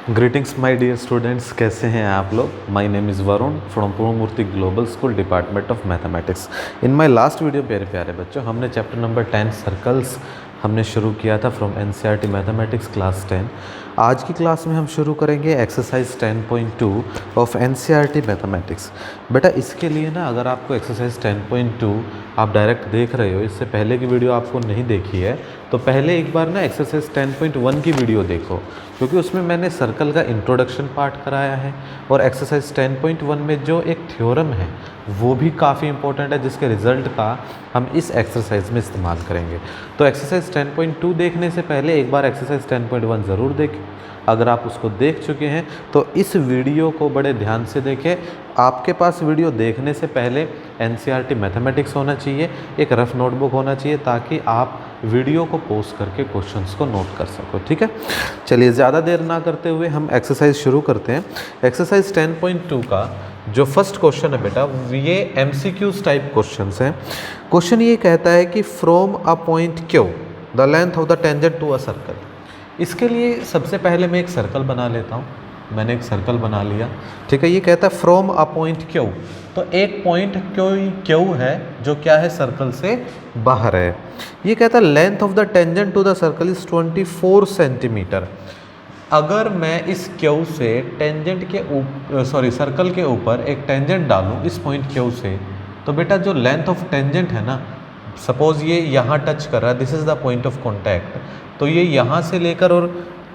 Greetings my dear students, कैसे हैं आप लोग। My name is Varun from Purnamurti Global School department of mathematics. In my last video प्यारे प्यारे बच्चों, हमने चैप्टर नंबर 10 सर्कल्स हमने शुरू किया था फ्रॉम एनसीईआरटी मैथमेटिक्स क्लास 10। आज की क्लास में हम शुरू करेंगे एक्सरसाइज 10.2 ऑफ एनसीईआरटी मैथमेटिक्स। बेटा इसके लिए ना, अगर आपको एक्सरसाइज 10.2 आप डायरेक्ट देख रहे हो, इससे पहले की वीडियो आपको नहीं देखी है, तो पहले एक बार ना एक्सरसाइज 10.1 की वीडियो देखो, क्योंकि उसमें मैंने सर्कल का इंट्रोडक्शन पार्ट कराया है और एक्सरसाइज 10.1 में जो एक थ्योरम है वो भी काफ़ी इंपॉर्टेंट है, जिसके रिजल्ट का हम इस एक्सरसाइज में इस्तेमाल करेंगे। तो एक्सरसाइज 10.2 देखने से पहले एक बार एक्सरसाइज 10.1 ज़रूर देखें। अगर आप उसको देख चुके हैं तो इस वीडियो को बड़े ध्यान से देखें। आपके पास वीडियो देखने से पहले एनसीईआरटी मैथमेटिक्स होना चाहिए, एक रफ नोटबुक होना चाहिए, ताकि आप वीडियो को पॉज करके क्वेश्चंस को नोट कर सको। ठीक है, चलिए ज़्यादा देर ना करते हुए हम एक्सरसाइज शुरू करते हैं। एक्सरसाइज 10.2 का जो फर्स्ट क्वेश्चन है बेटा, ये एमसीक्यूज टाइप क्वेश्चंस हैं। क्वेश्चन ये कहता है कि from a point Q the length of the tangent to a circle. इसके लिए सबसे पहले मैं एक सर्कल बना लेता हूँ। मैंने एक सर्कल बना लिया, ठीक है। ये कहता है फ्रॉम अ पॉइंट क्यू, तो एक पॉइंट क्यू है जो क्या है, सर्कल से बाहर है। ये कहता है length of the tangent to the circle is 24 centimetre. अगर मैं इस क्यू से टेंजेंट के सर्कल के ऊपर एक टेंजेंट डालूं इस पॉइंट क्यू से, तो बेटा जो लेंथ ऑफ टेंजेंट है ना, सपोज ये यहाँ टच कर रहा है, this is the point of contact, तो ये यहाँ से लेकर और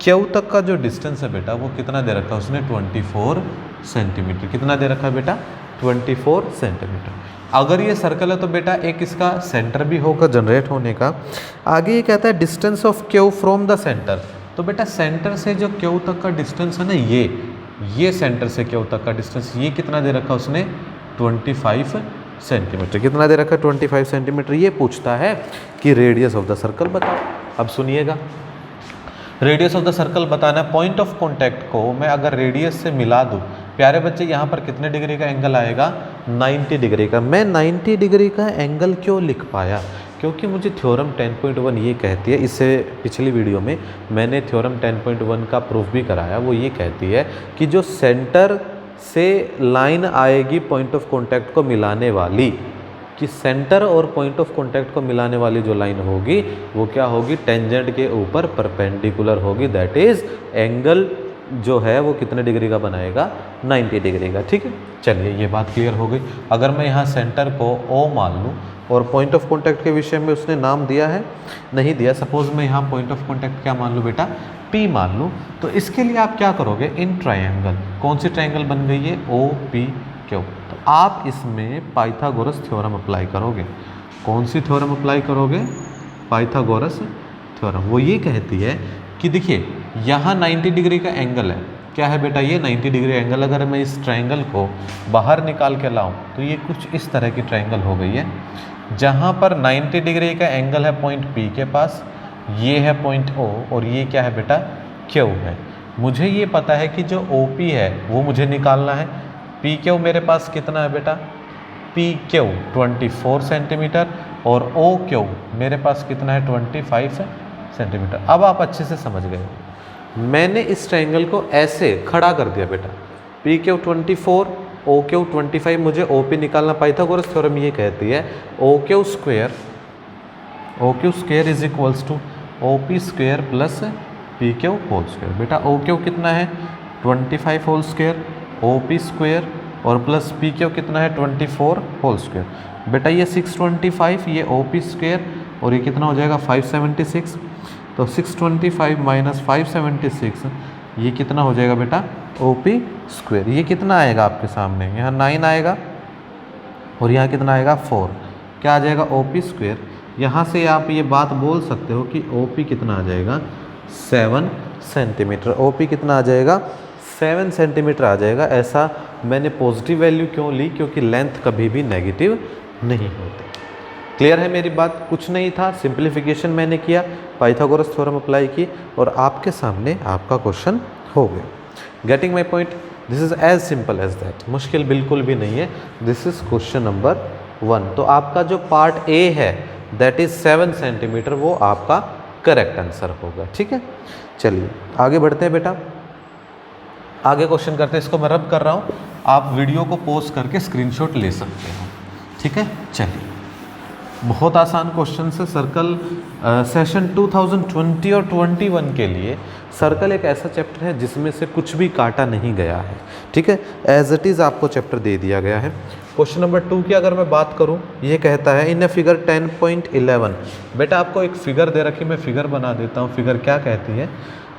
क्यू तक का जो डिस्टेंस है बेटा, वो कितना दे रखा है उसने, 24 सेंटीमीटर। कितना दे रखा है बेटा, 24 सेंटीमीटर। अगर ये सर्कल है तो बेटा एक इसका सेंटर भी होगा जनरेट होने का। आगे ये कहता है distance of Q from the centre, तो बेटा सेंटर से जो क्यू तक का डिस्टेंस है ना, ये सेंटर से क्यू तक का डिस्टेंस, ये कितना दे रखा है उसने, 25 सेंटीमीटर। कितना दे रखा है, 25 सेंटीमीटर। ये पूछता है कि रेडियस ऑफ द सर्कल बताओ। अब सुनिएगा, रेडियस ऑफ द सर्कल बताना है। पॉइंट ऑफ कॉन्टैक्ट को मैं अगर रेडियस से मिला दूं, प्यारे बच्चे यहाँ पर कितने डिग्री का एंगल आएगा, 90 डिग्री का। मैं 90 डिग्री का एंगल क्यों लिख पाया, क्योंकि मुझे थ्योरम 10.1 ये कहती है, इससे पिछली वीडियो में मैंने थ्योरम 10.1 का प्रूफ भी कराया। वो ये कहती है कि जो सेंटर से लाइन आएगी पॉइंट ऑफ कॉन्टैक्ट को मिलाने वाली, कि सेंटर और पॉइंट ऑफ कॉन्टैक्ट को मिलाने वाली जो लाइन होगी वो क्या होगी, टेंजेंट के ऊपर परपेंडिकुलर होगी। दैट इज एंगल जो है वो कितने डिग्री का बनाएगा, 90 डिग्री का। ठीक है, चलिए ये बात क्लियर हो गई। अगर मैं यहाँ सेंटर को O मान लूँ और पॉइंट ऑफ कॉन्टैक्ट के विषय में उसने नाम दिया है, नहीं दिया, सपोज मैं यहाँ पॉइंट ऑफ कॉन्टैक्ट क्या मान लूँ बेटा, P मान लूँ, तो इसके लिए आप क्या करोगे, इन ट्रायंगल, कौन सी ट्रायंगल बन गई है, OPQ, तो आप इसमें पाइथागोरस थ्योरम अप्लाई करोगे। कौन सी थ्योरम अप्लाई करोगे, पाइथागोरस थ्योरम। वो ये कहती है कि देखिए यहाँ 90 डिग्री का एंगल है, क्या है बेटा, ये 90 डिग्री एंगल। अगर मैं इस ट्रायंगल को बाहर निकाल के लाऊं तो ये कुछ इस तरह की ट्रायंगल हो गई है, जहाँ पर 90 डिग्री का एंगल है पॉइंट P के पास, ये है पॉइंट O और ये क्या है बेटा, Q है। मुझे ये पता है कि जो OP है वो मुझे निकालना है। PQ मेरे पास कितना है बेटा, PQ 24 सेंटीमीटर और OQ मेरे पास कितना है, 25 सेंटीमीटर। अब आप अच्छे से समझ गए, मैंने इस ट्रायंगल को ऐसे खड़ा कर दिया बेटा, PQ 24 OQ 25, मुझे OP निकालना। पाइथागोरस थ्योरम ये कहती है OQ square is equals to OP square plus PQ whole square. बेटा OQ कितना है, 25 होल स्क्वायर, OP स्क्वायर और प्लस PQ कितना है, 24 होल स्क्वायर। बेटा ये 625, ये OP स्क्वायर और ये कितना हो जाएगा, 576, तो 625 माइनस 576 ये कितना हो जाएगा बेटा, OP स्क्वायर। ये कितना आएगा आपके सामने, यहाँ 9 आएगा और यहाँ कितना आएगा, 4। क्या आ जाएगा, OP स्क्वायर। यहाँ से आप ये बात बोल सकते हो कि OP कितना आ जाएगा, 7 सेंटीमीटर। OP कितना आ जाएगा, 7 सेंटीमीटर आ जाएगा। ऐसा मैंने पॉजिटिव वैल्यू क्यों ली, क्योंकि लेंथ कभी भी नेगेटिव नहीं होती। क्लियर है मेरी बात, कुछ नहीं था, सिंप्लीफिकेशन मैंने किया, पाइथागोरस थ्योरम अप्लाई की और आपके सामने आपका क्वेश्चन हो गया। Getting my point, this is as simple as that, मुश्किल बिल्कुल भी नहीं है। This is question number 1। तो आपका जो पार्ट A है दैट इज 7 सेंटीमीटर, वो आपका करेक्ट आंसर होगा। ठीक है, चलिए आगे बढ़ते हैं बेटा। आगे क्वेश्चन करते हैं, इसको मैं रब कर रहा हूँ, आप वीडियो को पॉज करके स्क्रीनशॉट ले सकते हो, ठीक है। चलिए, बहुत आसान क्वेश्चन है। सर्कल सेशन 2020 और 21 के लिए सर्कल एक ऐसा चैप्टर है जिसमें से कुछ भी काटा नहीं गया है, ठीक है। एज इट इज़ आपको चैप्टर दे दिया गया है। क्वेश्चन नंबर 2 की अगर मैं बात करूं, ये कहता है इन ए फिगर 10.11, बेटा आपको एक फिगर दे रखी, मैं फिगर बना देता हूं। फिगर क्या कहती है,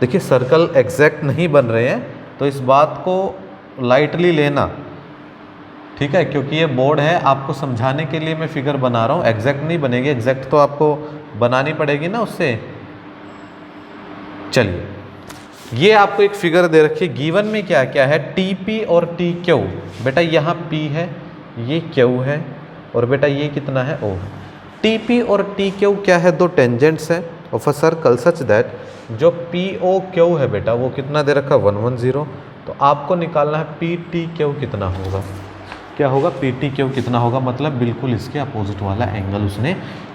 देखिए सर्कल एग्जैक्ट नहीं बन रहे हैं तो इस बात को लाइटली लेना, ठीक है, क्योंकि ये बोर्ड है, आपको समझाने के लिए मैं फिगर बना रहा हूँ, एग्जैक्ट नहीं बनेगी, एग्जैक्ट तो आपको बनानी पड़ेगी ना उससे। चलिए, ये आपको एक फिगर दे रखी है, गिवन में क्या क्या है, टी पी और टी क्यू। बेटा यहाँ पी है, ये क्यू है, और बेटा ये कितना है, ओ है। टी पी और टी क्यू क्या है, दो टेंजेंट्स है of a circle such that जो पी ओ क्यू है बेटा वो कितना दे रखा, 110। तो आपको निकालना है पी टी क्यू कितना होगा, क्या होगा, पी टी क्यू कितना होगा, मतलब बिल्कुल इसके अपोजिट वाला एंगल उसने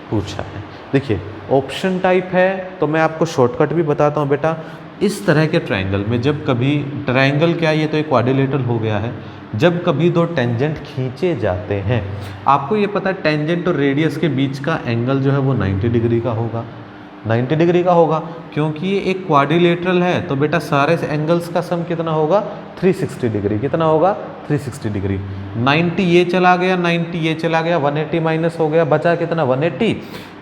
पूछा है। देखिए ऑप्शन टाइप है तो मैं आपको शॉर्टकट भी बताता हूँ बेटा। इस तरह के ट्रायंगल में जब कभी, ट्रायंगल क्या, ये तो एक क्वाड्रिलेटरल हो गया है, जब कभी दो टेंजेंट खींचे जाते हैं, आपको ये पता है टेंजेंट और रेडियस के बीच का एंगल जो है वो 90 डिग्री का होगा, 90 डिग्री का होगा, क्योंकि ये एक क्वाड्रिलेटरल है। तो बेटा सारे एंगल्स का सम कितना होगा, 360 डिग्री। कितना होगा, 360 डिग्री। 90 ये चला गया, 90 ये चला गया, 180 माइनस हो गया, बचा कितना, 180।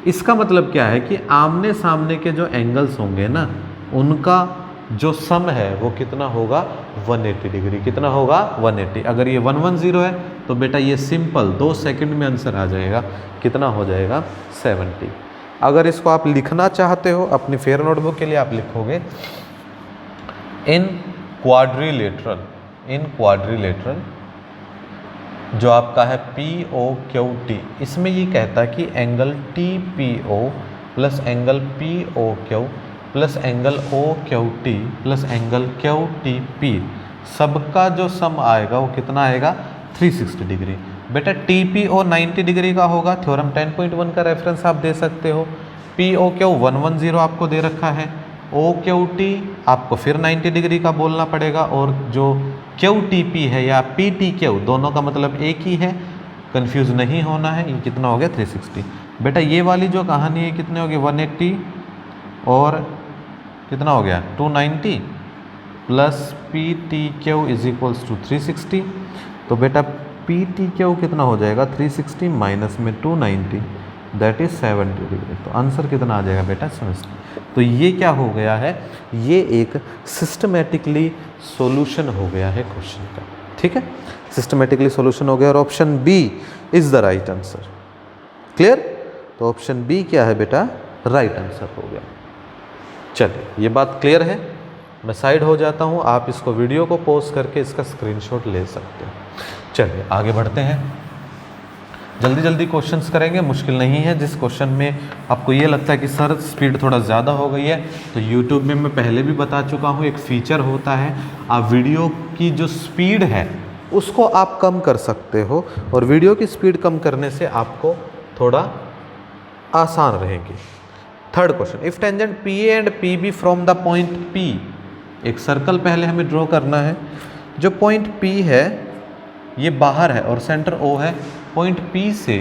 इसका मतलब क्या है कि आमने सामने के जो एंगल्स होंगे ना, उनका जो सम है वो कितना होगा, 180 डिग्री। कितना होगा, 180। अगर ये 110 है तो बेटा ये सिंपल 2 सेकंड में आंसर आ जाएगा, कितना हो जाएगा, 70। अगर इसको आप लिखना चाहते हो अपनी फेयर नोटबुक के लिए, आप लिखोगे इन क्वाड्रिलेटरल, इन क्वाड्रिलेटरल जो आपका है पी ओ क्यू टी, इसमें ये कहता है कि angle T P O plus angle P O Q plus angle O Q T plus angle Q T P, सबका जो सम आएगा वो कितना आएगा, 360 डिग्री। बेटा टी पी ओ 90 डिग्री का होगा, थ्योरम 10.1 का रेफरेंस आप दे सकते हो। पी ओ क्यू 110 आपको दे रखा है, ओ क्यू टी आपको फिर 90 डिग्री का बोलना पड़ेगा, और जो क्यू टी पी है या पी टी क्यू दोनों का मतलब एक ही है, कंफ्यूज नहीं होना है। ये कितना हो गया, 360। बेटा ये वाली जो कहानी है कितने हो गए, 180 और कितना हो गया, 290 plus P T Q is equals to 360। तो बेटा पी टी क्यू कितना हो जाएगा, 360 माइनस में 290 दैट इज 70 डिग्री। तो आंसर कितना आ जाएगा बेटा, 70। तो ये क्या हो गया है, ये एक सिस्टमेटिकली सॉल्यूशन हो गया है क्वेश्चन का, ठीक है, सिस्टमेटिकली सॉल्यूशन हो गया, और option B is the right answer. Clear, तो ऑप्शन बी क्या है बेटा, राइट आंसर हो गया। चलिए ये बात क्लियर है, मैं साइड हो जाता हूँ, आप इसको वीडियो को पॉज करके इसका स्क्रीनशॉट ले सकते हो। चलिए आगे बढ़ते हैं, जल्दी जल्दी क्वेश्चंस करेंगे, मुश्किल नहीं है। जिस क्वेश्चन में आपको ये लगता है कि सर स्पीड थोड़ा ज़्यादा हो गई है, तो यूट्यूब में मैं पहले भी बता चुका हूँ, एक फ़ीचर होता है, आप वीडियो की जो स्पीड है उसको आप कम कर सकते हो, और वीडियो की स्पीड कम करने से आपको थोड़ा आसान रहेगी। Third question, if tangent P A and P B from the point P, एक सर्कल पहले हमें ड्रॉ करना है, जो पॉइंट पी है ये बाहर है और सेंटर ओ है, पॉइंट पी से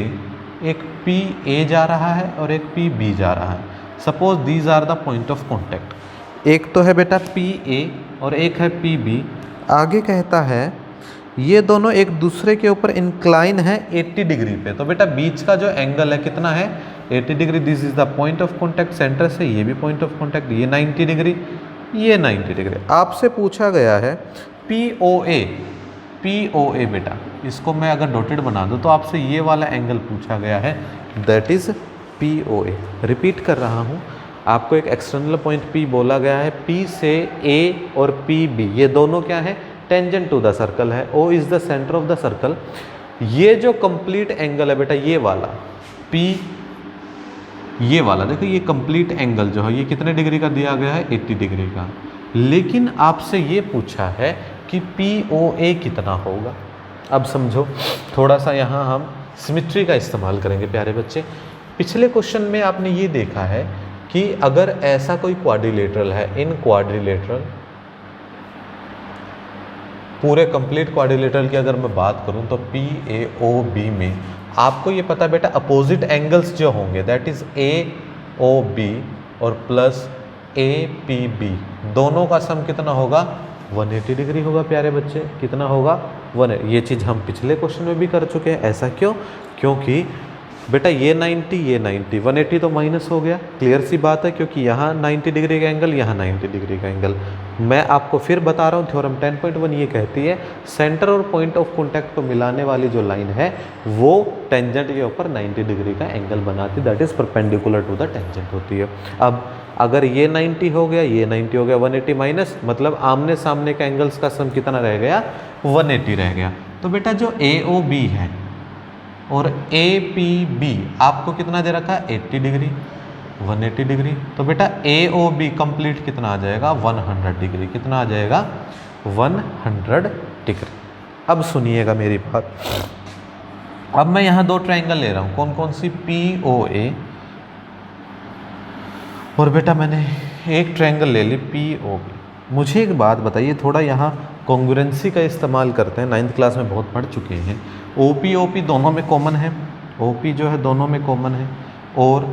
एक पी ए जा रहा है और एक पी बी जा रहा है। Suppose these are the point of contact, एक तो है बेटा पी ए और एक है पी बी। आगे कहता है ये दोनों एक दूसरे के ऊपर इंक्लाइन है 80 डिग्री पे, तो बेटा बीच का जो एंगल है कितना है, 80 degree. This is the point of contact, centre से ये भी पॉइंट ऑफ कॉन्टैक्ट, ये 90 डिग्री, ये 90 डिग्री। आपसे पूछा गया है P O A, P O ए बेटा इसको मैं अगर डॉटेड बना दूं तो आपसे ये वाला एंगल पूछा गया है, that is P O A. Repeat कर रहा हूं, आपको एक एक्सटर्नल पॉइंट पी बोला गया है, पी से ए और पी बी ये दोनों क्या है, टेंजेंट टू द सर्कल है, O is the centre of the circle. ये जो कंप्लीट एंगल है बेटा ये वाला पी, ये वाला देखो, ये कंप्लीट एंगल जो है ये कितने डिग्री का दिया गया है, 80 डिग्री का। लेकिन आपसे ये पूछा है कि पी ओ ए कितना होगा। अब समझो थोड़ा सा यहाँ हम सिमिट्री का इस्तेमाल करेंगे प्यारे बच्चे। पिछले क्वेश्चन में आपने ये देखा है कि अगर ऐसा कोई क्वाड्रिलेटरल है, इन क्वाड्रिलेटरल पूरे कंप्लीट क्वाड्रिलेटरल की अगर मैं बात करूं तो PAOB में आपको ये पता बेटा अपोजिट एंगल्स जो होंगे दैट इज AOB और प्लस APB दोनों का सम कितना होगा 180 डिग्री होगा प्यारे बच्चे। कितना होगा 180। ये चीज़ हम पिछले क्वेश्चन में भी कर चुके हैं। ऐसा क्यों? क्योंकि बेटा ये 90 ये 90 180 तो माइनस हो गया। क्लियर सी बात है, क्योंकि यहाँ 90 डिग्री का एंगल यहाँ 90 डिग्री का एंगल। मैं आपको फिर बता रहा हूँ थ्योरम 10.1 ये कहती है सेंटर और पॉइंट ऑफ कॉन्टैक्ट को मिलाने वाली जो लाइन है वो टेंजेंट के ऊपर 90 डिग्री का एंगल बनाती, that is perpendicular to the tangent होती है। अब अगर ये 90 हो गया ये 90 हो गया 180 माइनस, मतलब आमने सामने का एंगल्स का सम कितना रह गया 180 रह गया। तो बेटा जो AOB है और APB आपको कितना दे रखा है 80 डिग्री 180 डिग्री। तो बेटा AOB कंप्लीट कितना आ जाएगा 100 डिग्री। कितना आ जाएगा 100 डिग्री। अब सुनिएगा मेरी बात। अब मैं यहाँ दो ट्रायंगल ले रहा हूँ, कौन कौन सी POA और बेटा मैंने एक ट्रायंगल ले ली POB। मुझे एक बात बताइए, थोड़ा यहाँ कॉन्ग्रुएंसी का इस्तेमाल करते हैं, 9th क्लास में बहुत पढ़ चुके हैं। OP दोनों में कॉमन है, OP जो है दोनों में कॉमन है, और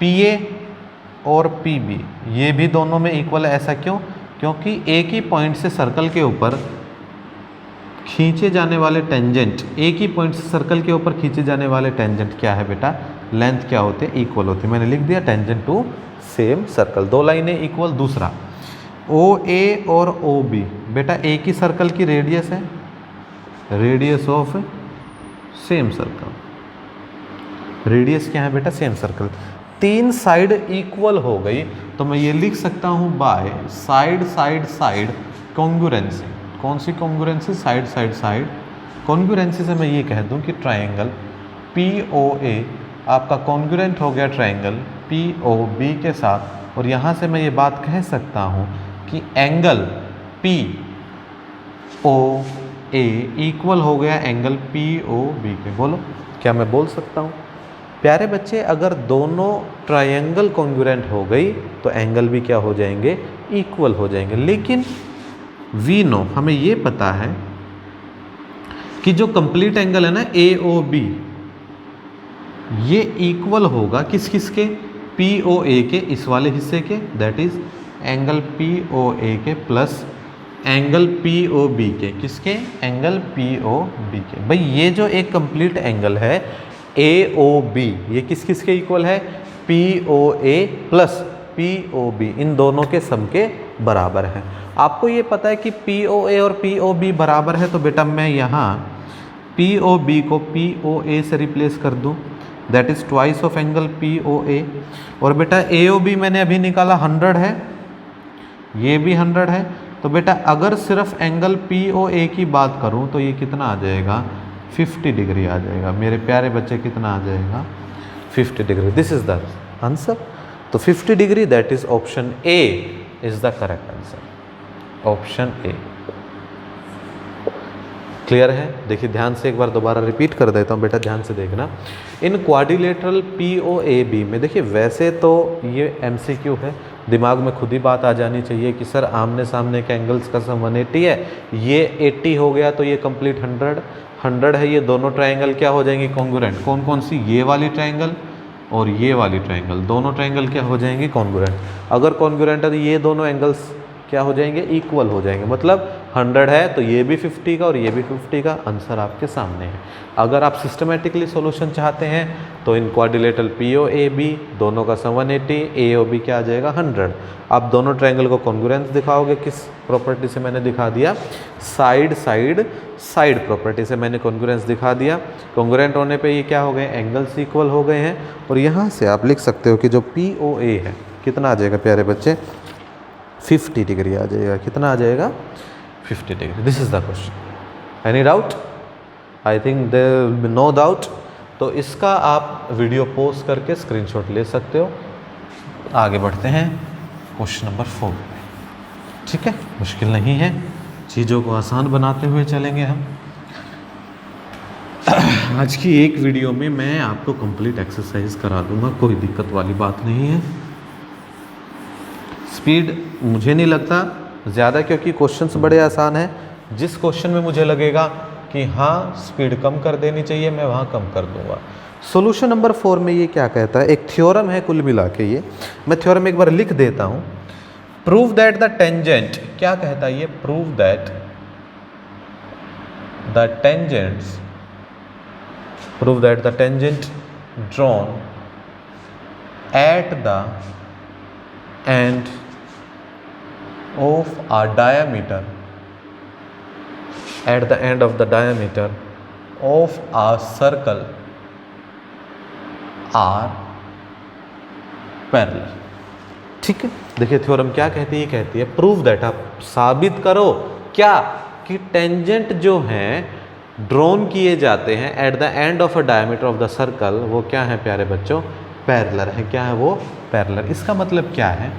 PA और PB ये भी दोनों में इक्वल है। ऐसा क्यों? क्योंकि एक ही पॉइंट से सर्कल के ऊपर खींचे जाने वाले टेंजेंट, एक ही पॉइंट से सर्कल के ऊपर खींचे जाने वाले टेंजेंट क्या है बेटा, लेंथ क्या होते हैं, इक्वल होते हैं। मैंने लिख दिया टेंजेंट टू सेम सर्कल, दो लाइनें इक्वल। दूसरा OA और OB बेटा एक ही सर्कल की रेडियस है, radius of same circle. Radius क्या है बेटा सेम सर्कल। तीन साइड इक्वल हो गई तो मैं ये लिख सकता हूँ by side side side congruency. कौन सी congruency? Side side side congruency से मैं ये कह दूँ कि ट्रायंगल POA आपका कॉन्ग्रुएंट हो गया ट्रायंगल POB के साथ, और यहाँ से मैं ये बात कह सकता हूँ कि एंगल POA इक्वल हो गया एंगल POB के। बोलो क्या मैं बोल सकता हूँ? प्यारे बच्चे अगर दोनों ट्रायंगल कॉन्ग्रुएंट हो गई तो एंगल भी क्या हो जाएंगे, इक्वल हो जाएंगे। लेकिन वी नो हमें ये पता है कि जो कंप्लीट एंगल है ना AOB ये इक्वल होगा किस किस के, POA के इस वाले हिस्से के, दैट इज एंगल POA के प्लस एंगल POB के। किसके? एंगल POB के। भाई ये जो एक कंप्लीट एंगल है AOB ये किस किस के इक्वल है, POA प्लस POB, इन दोनों के सम के बराबर है। आपको ये पता है कि POA और POB बराबर है, तो बेटा मैं यहाँ POB को POA से रिप्लेस कर दूँ, that is twice of angle POA। और बेटा AOB मैंने अभी निकाला 100 है, ये भी 100 है। तो बेटा अगर सिर्फ एंगल POA की बात करूं तो ये कितना आ जाएगा 50 डिग्री आ जाएगा। मेरे प्यारे बच्चे कितना आ जाएगा 50 degree. This is the answer. तो 50 degree that is option A is the correct answer, option A। Clear है? देखिए ध्यान से एक बार दोबारा रिपीट कर देता हूँ बेटा, ध्यान से देखना। इन क्वाड्रिलेटरल POAB में देखिए वैसे तो ये MCQ है, दिमाग में खुद ही बात आ जानी चाहिए कि सर आमने सामने के एंगल्स का सम 180 है, ये 80 हो गया तो ये कंप्लीट 100 है। ये दोनों ट्रायंगल क्या हो जाएंगे कॉन्ग्रुएंट। कौन कौन सी? ये वाली ट्रायंगल और ये वाली ट्रायंगल, दोनों ट्रायंगल क्या हो जाएंगे कॉन्ग्रुएंट। अगर कॉन्ग्रुएंट है तो ये दोनों एंगल्स क्या हो जाएंगे, इक्वल हो जाएंगे। मतलब 100 है तो ये भी 50 का और ये भी 50 का, आंसर आपके सामने है। अगर आप सिस्टमेटिकली सॉल्यूशन चाहते हैं तो इन क्वाड्रिलेटरल POAB दोनों का सम 180, AOB क्या आ जाएगा 100। आप दोनों ट्रायंगल को कॉन्ग्रुएंस दिखाओगे, किस प्रॉपर्टी से मैंने दिखा दिया, साइड साइड साइड प्रॉपर्टी से मैंने कॉन्ग्रुएंस दिखा दिया। कॉन्ग्रुएंट होने पे ये क्या हो गए, एंगल्स इक्वल हो गए हैं। और यहाँ से आप लिख सकते हो कि जो POA है कितना आ जाएगा प्यारे बच्चे 50 डिग्री आ जाएगा। कितना आ जाएगा 50 degree. This is the question. Any doubt? I think there will be no doubt. तो इसका आप वीडियो पॉज करके स्क्रीनशॉट ले सकते हो। आगे बढ़ते हैं क्वेश्चन नंबर 4 में। ठीक है, मुश्किल नहीं है, चीज़ों को आसान बनाते हुए चलेंगे हम। आज की एक वीडियो में मैं आपको कंप्लीट एक्सरसाइज करा दूंगा, कोई दिक्कत वाली बात नहीं है। स्पीड मुझे नहीं लगता ज़्यादा, क्योंकि क्वेश्चंस बड़े आसान हैं। जिस क्वेश्चन में मुझे लगेगा कि हाँ स्पीड कम कर देनी चाहिए, मैं वहाँ कम कर दूंगा। सॉल्यूशन नंबर 4 में ये क्या कहता है, एक थ्योरम है कुल मिला के, ये मैं थ्योरम एक बार लिख देता हूँ। प्रूव दैट द टेंजेंट, क्या कहता है ये, prove that the tangents, prove that the tangent drawn at the end of a diameter, at the end of the diameter of a circle are parallel। ठीक है, देखिए थ्योरम क्या कहती है, ये कहती है प्रूव दैट, आप साबित करो क्या, कि टेंजेंट जो हैं ड्रॉन किए जाते हैं eight the end of a diameter of the circle, वो क्या है प्यारे बच्चों, पैरेलल है। क्या है वो, पैरेलल। इसका मतलब क्या है,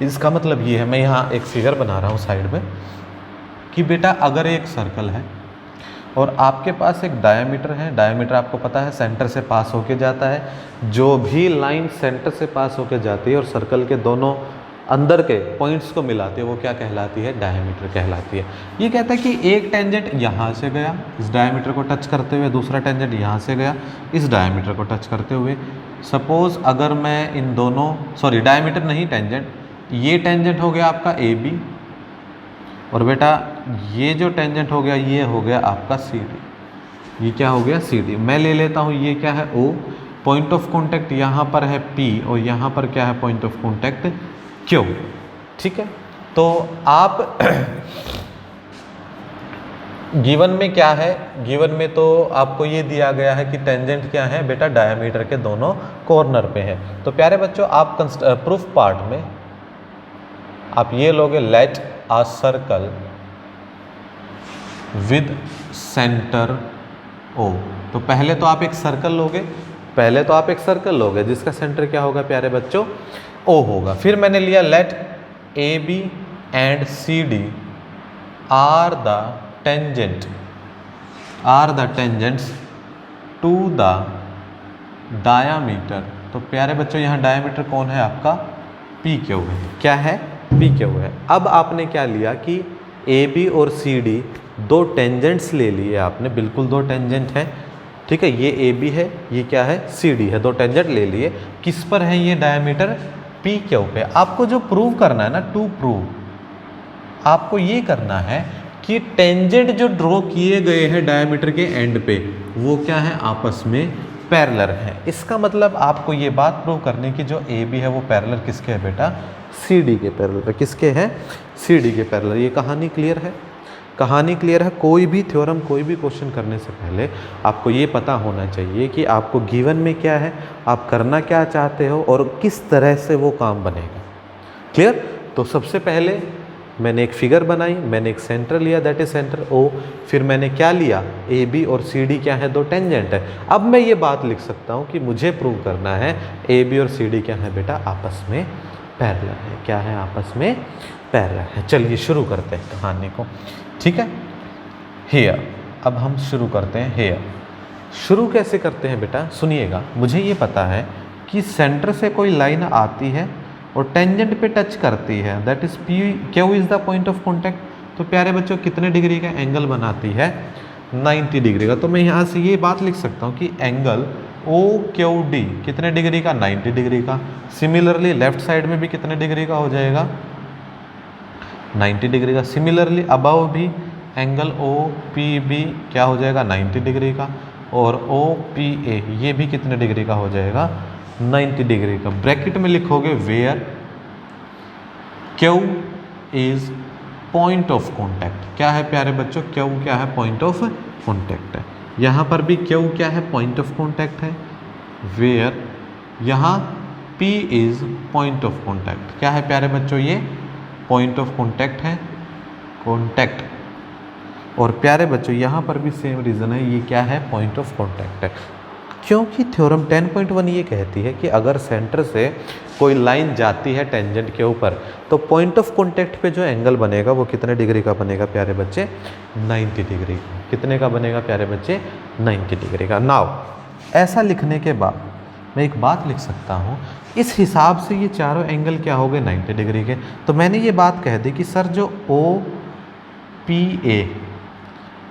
इसका मतलब ये है, मैं यहाँ एक फिगर बना रहा हूँ साइड में, कि बेटा अगर एक सर्कल है और आपके पास एक डायमीटर है, डायमीटर आपको पता है सेंटर से पास होके जाता है, जो भी लाइन सेंटर से पास होके जाती है और सर्कल के दोनों अंदर के पॉइंट्स को मिलाती है, वो क्या कहलाती है, डायमीटर कहलाती है। ये कहता है कि एक टेंजेंट यहाँ से गया इस डायमीटर को टच करते हुए, दूसरा टेंजेंट यहाँ से गया इस डायमीटर को टच करते हुए। सपोज़ अगर मैं इन दोनों, सॉरी डायमीटर नहीं टेंजेंट, ये टेंजेंट हो गया आपका ए बी, और बेटा ये जो टेंजेंट हो गया ये हो गया आपका सी डी। ये क्या हो गया, सी डी। मैं ले लेता हूँ ये क्या है, ओ, पॉइंट ऑफ कॉन्टैक्ट यहाँ पर है पी, और यहाँ पर क्या है, पॉइंट ऑफ कॉन्टैक्ट क्यू। ठीक है, तो आप गिवन में क्या है, गिवन में तो आपको ये दिया गया है कि टेंजेंट क्या है बेटा, डायमीटर के दोनों कॉर्नर पे है। तो प्यारे बच्चों आप प्रूफ पार्ट में आप ये लोगे, let a circle with centre O. तो पहले तो आप एक सर्कल लोगे, पहले तो आप एक सर्कल लोगे जिसका सेंटर क्या होगा प्यारे बच्चों, ओ होगा। फिर मैंने लिया let A B and C D are the tangent, are the tangents to the diameter. तो प्यारे बच्चों यहाँ डायामीटर कौन है आपका, पी क्यू है। क्या है, पी क्यू है। अब आपने क्या लिया कि ए बी और सी डी दो टेंजेंट्स ले लिए आपने, बिल्कुल दो टेंजेंट हैं। ठीक है, ये ए बी है, ये क्या है, सी डी है, दो टेंजेंट ले लिए। किस पर है ये डायमीटर, पी क्यू पे। आपको जो प्रूव करना है ना, टू प्रूव, आपको ये करना है कि टेंजेंट जो ड्रॉ किए गए हैं डायमीटर के एंड पे, वो क्या है, आपस में पैरेलल है। इसका मतलब आपको ये बात प्रूव करने की, जो ए बी है वो पैरेलल किसके है बेटा, सी डी के पैरेलल है। किसके हैं, सी डी के पैरेलल। ये कहानी क्लियर है, कहानी क्लियर है। कोई भी थ्योरम, कोई भी क्वेश्चन करने से पहले आपको ये पता होना चाहिए कि आपको गिवन में क्या है, आप करना क्या चाहते हो और किस तरह से वो काम बनेगा। क्लियर। तो सबसे पहले मैंने एक फिगर बनाई, मैंने एक सेंटर लिया, दैट इज सेंटर ओ। फिर मैंने क्या लिया, ए बी और सी डी क्या है, दो टेंजेंट है। अब मैं ये बात लिख सकता हूँ कि मुझे प्रूव करना है ए बी और सी डी क्या है बेटा, आपस में पैरेलल है। क्या है, आपस में पैरेलल है। चलिए शुरू करते हैं कहानी को। ठीक है, हेयर। अब हम शुरू करते हैं हेयर। शुरू कैसे करते हैं बेटा, सुनिएगा। मुझे ये पता है कि सेंटर से कोई लाइन आती है और टेंजेंट पे टच करती है, that is P Q is the point of contact. तो प्यारे बच्चों कितने डिग्री का एंगल बनाती है, 90 डिग्री का। तो मैं यहाँ से ये बात लिख सकता हूँ कि एंगल ओ क्यू डी कितने डिग्री का, 90 डिग्री का। सिमिलरली लेफ्ट साइड में भी कितने डिग्री का हो जाएगा, 90 डिग्री का। सिमिलरली अबव भी एंगल ओ पी बी क्या हो जाएगा, 90 डिग्री का। और ओ पी ए ये भी कितने डिग्री का हो जाएगा, 90 डिग्री का। ब्रैकेट में लिखोगे where Q is point of contact. क्या है प्यारे बच्चों, क्यू क्या है, पॉइंट ऑफ कॉन्टैक्ट है। यहाँ पर भी क्यू क्या है, पॉइंट ऑफ कॉन्टैक्ट है। वेयर यहाँ P is point of contact. क्या है प्यारे बच्चों, ये पॉइंट ऑफ कॉन्टैक्ट है, कॉन्टैक्ट। और प्यारे बच्चों यहाँ पर भी सेम रीज़न है, ये क्या है, पॉइंट ऑफ कॉन्टैक्ट है। क्योंकि थ्योरम 10.1 ये कहती है कि अगर सेंटर से कोई लाइन जाती है टेंजेंट के ऊपर, तो पॉइंट ऑफ कॉन्टैक्ट पे जो एंगल बनेगा वो कितने डिग्री का बनेगा प्यारे बच्चे, 90 डिग्री। कितने का बनेगा प्यारे बच्चे, 90 डिग्री का। नाउ ऐसा लिखने के बाद मैं एक बात लिख सकता हूँ, इस हिसाब से ये चारों एंगल क्या हो गए, 90 डिग्री के। तो मैंने ये बात कह दी कि सर जो ओ पी ए,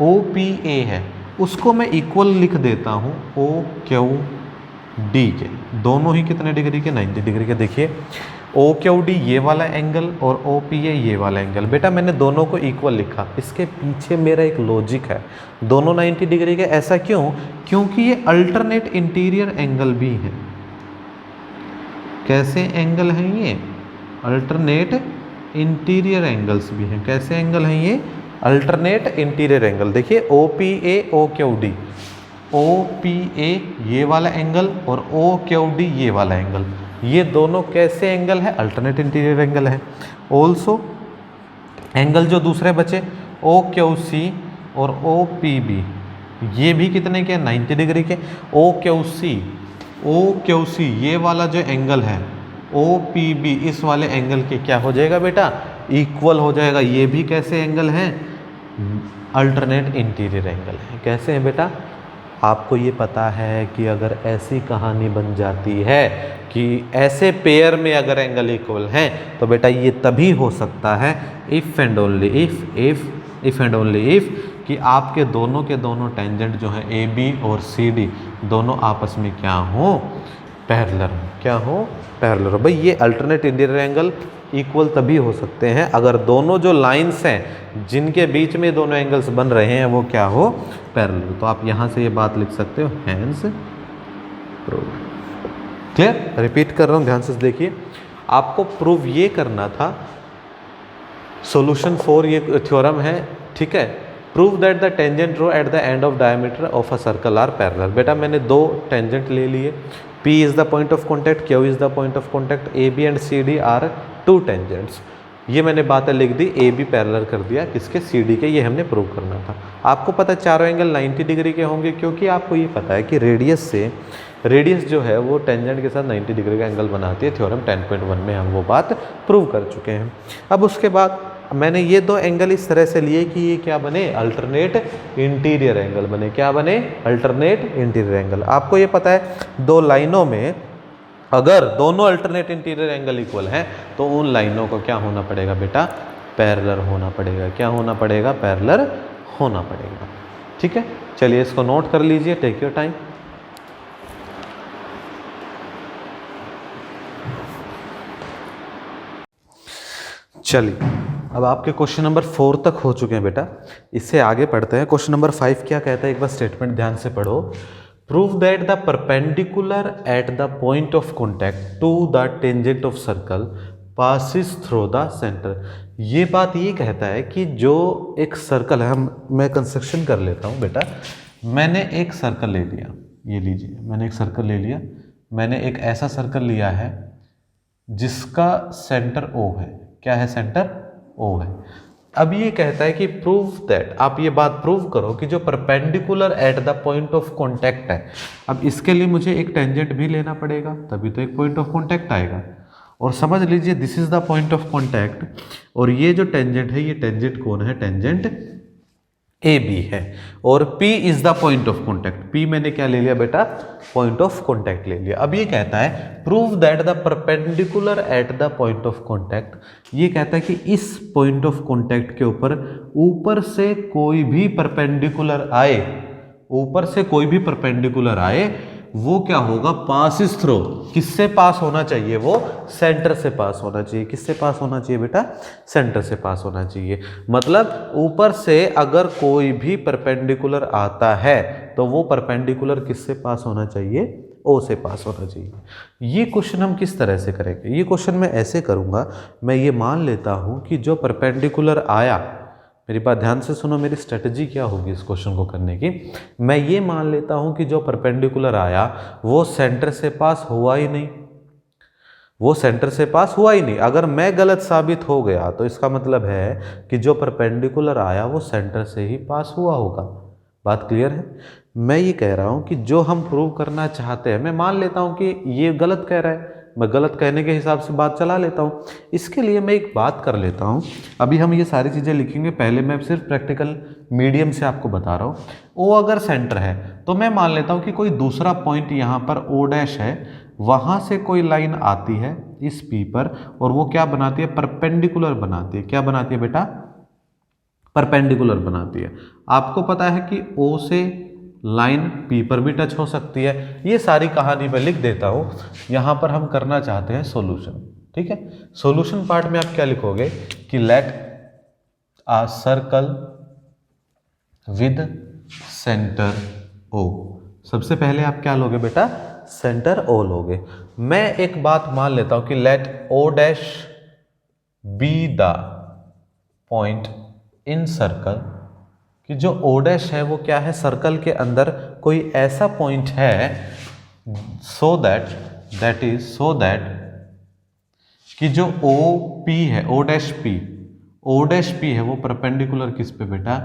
ओ पी ए है, उसको मैं इक्वल लिख देता हूँ ओ क्यू डी के। दोनों ही कितने डिग्री के? 90 डिग्री के। देखिए ओ क्यू डी ये वाला एंगल और ओ पी ए ये वाला एंगल। बेटा मैंने दोनों को इक्वल लिखा, इसके पीछे मेरा एक लॉजिक है, दोनों 90 डिग्री के। ऐसा क्यों? क्योंकि ये अल्टरनेट इंटीरियर एंगल भी है। कैसे एंगल हैं ये? अल्टरनेट इंटीरियर एंगल्स भी हैं। कैसे एंगल हैं ये? Alternate interior angle. देखिए O P A O Q D, O P A ये वाला एंगल और ओ क्यू डी ये वाला एंगल, ये दोनों कैसे एंगल है? अल्टरनेट इंटीरियर एंगल है। ऑल्सो एंगल जो दूसरे बचे ओ क्यू सी और ओ पी बी, ये भी कितने के? 90 डिग्री के। ओ क्यू सी ये वाला जो एंगल है ओ पी बी इस वाले एंगल के क्या हो जाएगा बेटा? इक्वल हो जाएगा। ये भी कैसे एंगल है? अल्टरनेट इंटीरियर एंगल है। कैसे हैं बेटा? आपको ये पता है कि अगर ऐसी कहानी बन जाती है कि ऐसे पेयर में अगर एंगल इक्वल हैं तो बेटा ये तभी हो सकता है इफ़ एंड ओनली इफ़ कि आपके दोनों के दोनों टेंजेंट जो हैं ए बी और सी डी दोनों आपस में क्या हो? पैरेलल हो। क्या हो? पैरेलल हो। भाई ये अल्टरनेट इंटीरियर एंगल इक्वल तभी हो सकते हैं अगर दोनों जो लाइंस हैं जिनके बीच में दोनों एंगल्स बन रहे हैं वो क्या हो? पैरेलल। तो आप यहाँ से ये बात लिख सकते हो, हैंस प्रूव। क्लियर? रिपीट कर रहा हूँ, ध्यान से देखिए। आपको प्रूव ये करना था, सॉल्यूशन 4 ये थ्योरम है, ठीक है। प्रूव दैट द टेंजेंट रो at the end of diameter of a circle are parallel. बेटा मैंने दो टेंजेंट ले लिए, P is the point of contact, Q is the point of contact, AB and CD are two tangents। ये मैंने बातें लिख दी, AB पैरेलल कर दिया किसके? CD के। ये हमने प्रूव करना था। आपको पता है चारों एंगल 90 डिग्री के होंगे क्योंकि आपको ये पता है कि रेडियस जो है वो टेंजेंट के साथ 90 डिग्री का एंगल बनाती है। थ्योरम 10.1 में हम वो बात प्रूव कर चुके हैं। अब उसके बाद मैंने ये दो एंगल इस तरह से लिए कि ये क्या बने? अल्टरनेट इंटीरियर एंगल बने। क्या बने? Alternate interior angle. आपको ये पता है दो लाइनों में अगर दोनों अल्टरनेट इंटीरियर एंगल इक्वल हैं तो उन लाइनों को क्या होना पड़ेगा बेटा? पैरेलल होना पड़ेगा। क्या होना पड़ेगा? पैरेलल होना पड़ेगा। ठीक है, चलिए इसको नोट कर लीजिए, टेक योर टाइम। चलिए अब आपके क्वेश्चन नंबर 4 तक हो चुके हैं बेटा, इससे आगे पढ़ते हैं। क्वेश्चन नंबर 5 क्या कहता है? एक बार स्टेटमेंट ध्यान से पढ़ो। Prove that the perpendicular at the point of contact to the tangent of circle passes through the centre. ये बात ये कहता है कि जो एक सर्कल है, मैं कंस्ट्रक्शन कर लेता हूँ बेटा। मैंने एक सर्कल ले लिया, ये लीजिए, मैंने एक सर्कल ले लिया। मैंने एक ऐसा सर्कल लिया है जिसका सेंटर O है। क्या है? सेंटर O है। अब ये कहता है कि प्रूव दैट, आप ये बात प्रूव करो कि जो perpendicular at the point of contact है। अब इसके लिए मुझे एक टेंजेंट भी लेना पड़ेगा, तभी तो एक पॉइंट ऑफ कॉन्टैक्ट आएगा। और समझ लीजिए this is the point of contact, और ये जो टेंजेंट है, ये टेंजेंट कौन है? टेंजेंट ए बी है। और P is the point of contact. P मैंने क्या ले लिया बेटा? पॉइंट ऑफ कॉन्टैक्ट ले लिया। अब ये कहता है prove that the perpendicular at the point of contact. ये कहता है कि इस पॉइंट ऑफ कॉन्टैक्ट के ऊपर से कोई भी परपेंडिकुलर आए, ऊपर से कोई भी परपेंडिकुलर आए, वो क्या होगा? Passes through. किससे पास होना चाहिए? वो सेंटर से पास होना चाहिए। किससे पास होना चाहिए बेटा? सेंटर से पास होना चाहिए। मतलब ऊपर से अगर कोई भी परपेंडिकुलर आता है तो वो परपेंडिकुलर किससे पास होना चाहिए? O से पास होना चाहिए। ये क्वेश्चन हम किस तरह से करेंगे? ये क्वेश्चन मैं ऐसे करूँगा, मैं ये मान लेता हूँ कि जो परपेंडिकुलर आया, मेरी बात ध्यान से सुनो, मेरी स्ट्रेटजी क्या होगी इस क्वेश्चन को करने की। मैं ये मान लेता हूं कि जो परपेंडिकुलर आया वो सेंटर से पास हुआ ही नहीं, वो सेंटर से पास हुआ ही नहीं। अगर मैं गलत साबित हो गया तो इसका मतलब है कि जो परपेंडिकुलर आया वो सेंटर से ही पास हुआ होगा। बात क्लियर है? मैं ये कह रहा हूं कि जो हम प्रूव करना चाहते हैं, मैं मान लेता हूं कि ये गलत कह रहा है, मैं गलत कहने के हिसाब से बात चला लेता हूँ। इसके लिए मैं एक बात कर लेता हूँ। अभी हम ये सारी चीज़ें लिखेंगे, पहले मैं सिर्फ प्रैक्टिकल मीडियम से आपको बता रहा हूँ। O अगर सेंटर है तो मैं मान लेता हूँ कि कोई दूसरा पॉइंट यहाँ पर O' है, वहाँ से कोई लाइन आती है इस P पर, और वो क्या बनाती है? परपेंडिकुलर बनाती है। क्या बनाती है बेटा? परपेंडिकुलर बनाती है। आपको पता है कि O से लाइन P पर भी टच हो सकती है। ये सारी कहानी मैं लिख देता हूँ, यहाँ पर हम करना चाहते हैं सॉल्यूशन। ठीक है, सॉल्यूशन पार्ट में आप क्या लिखोगे कि let a circle with centre O। सबसे पहले आप क्या लोगे बेटा, सेंटर O लोगे। मैं एक बात मान लेता हूं कि let O dash be the point in circle, कि जो O डैश है वो क्या है, सर्कल के अंदर कोई ऐसा पॉइंट है सो दैट कि जो OP है, O डैश P है वो परपेंडिकुलर किस पे बेटा,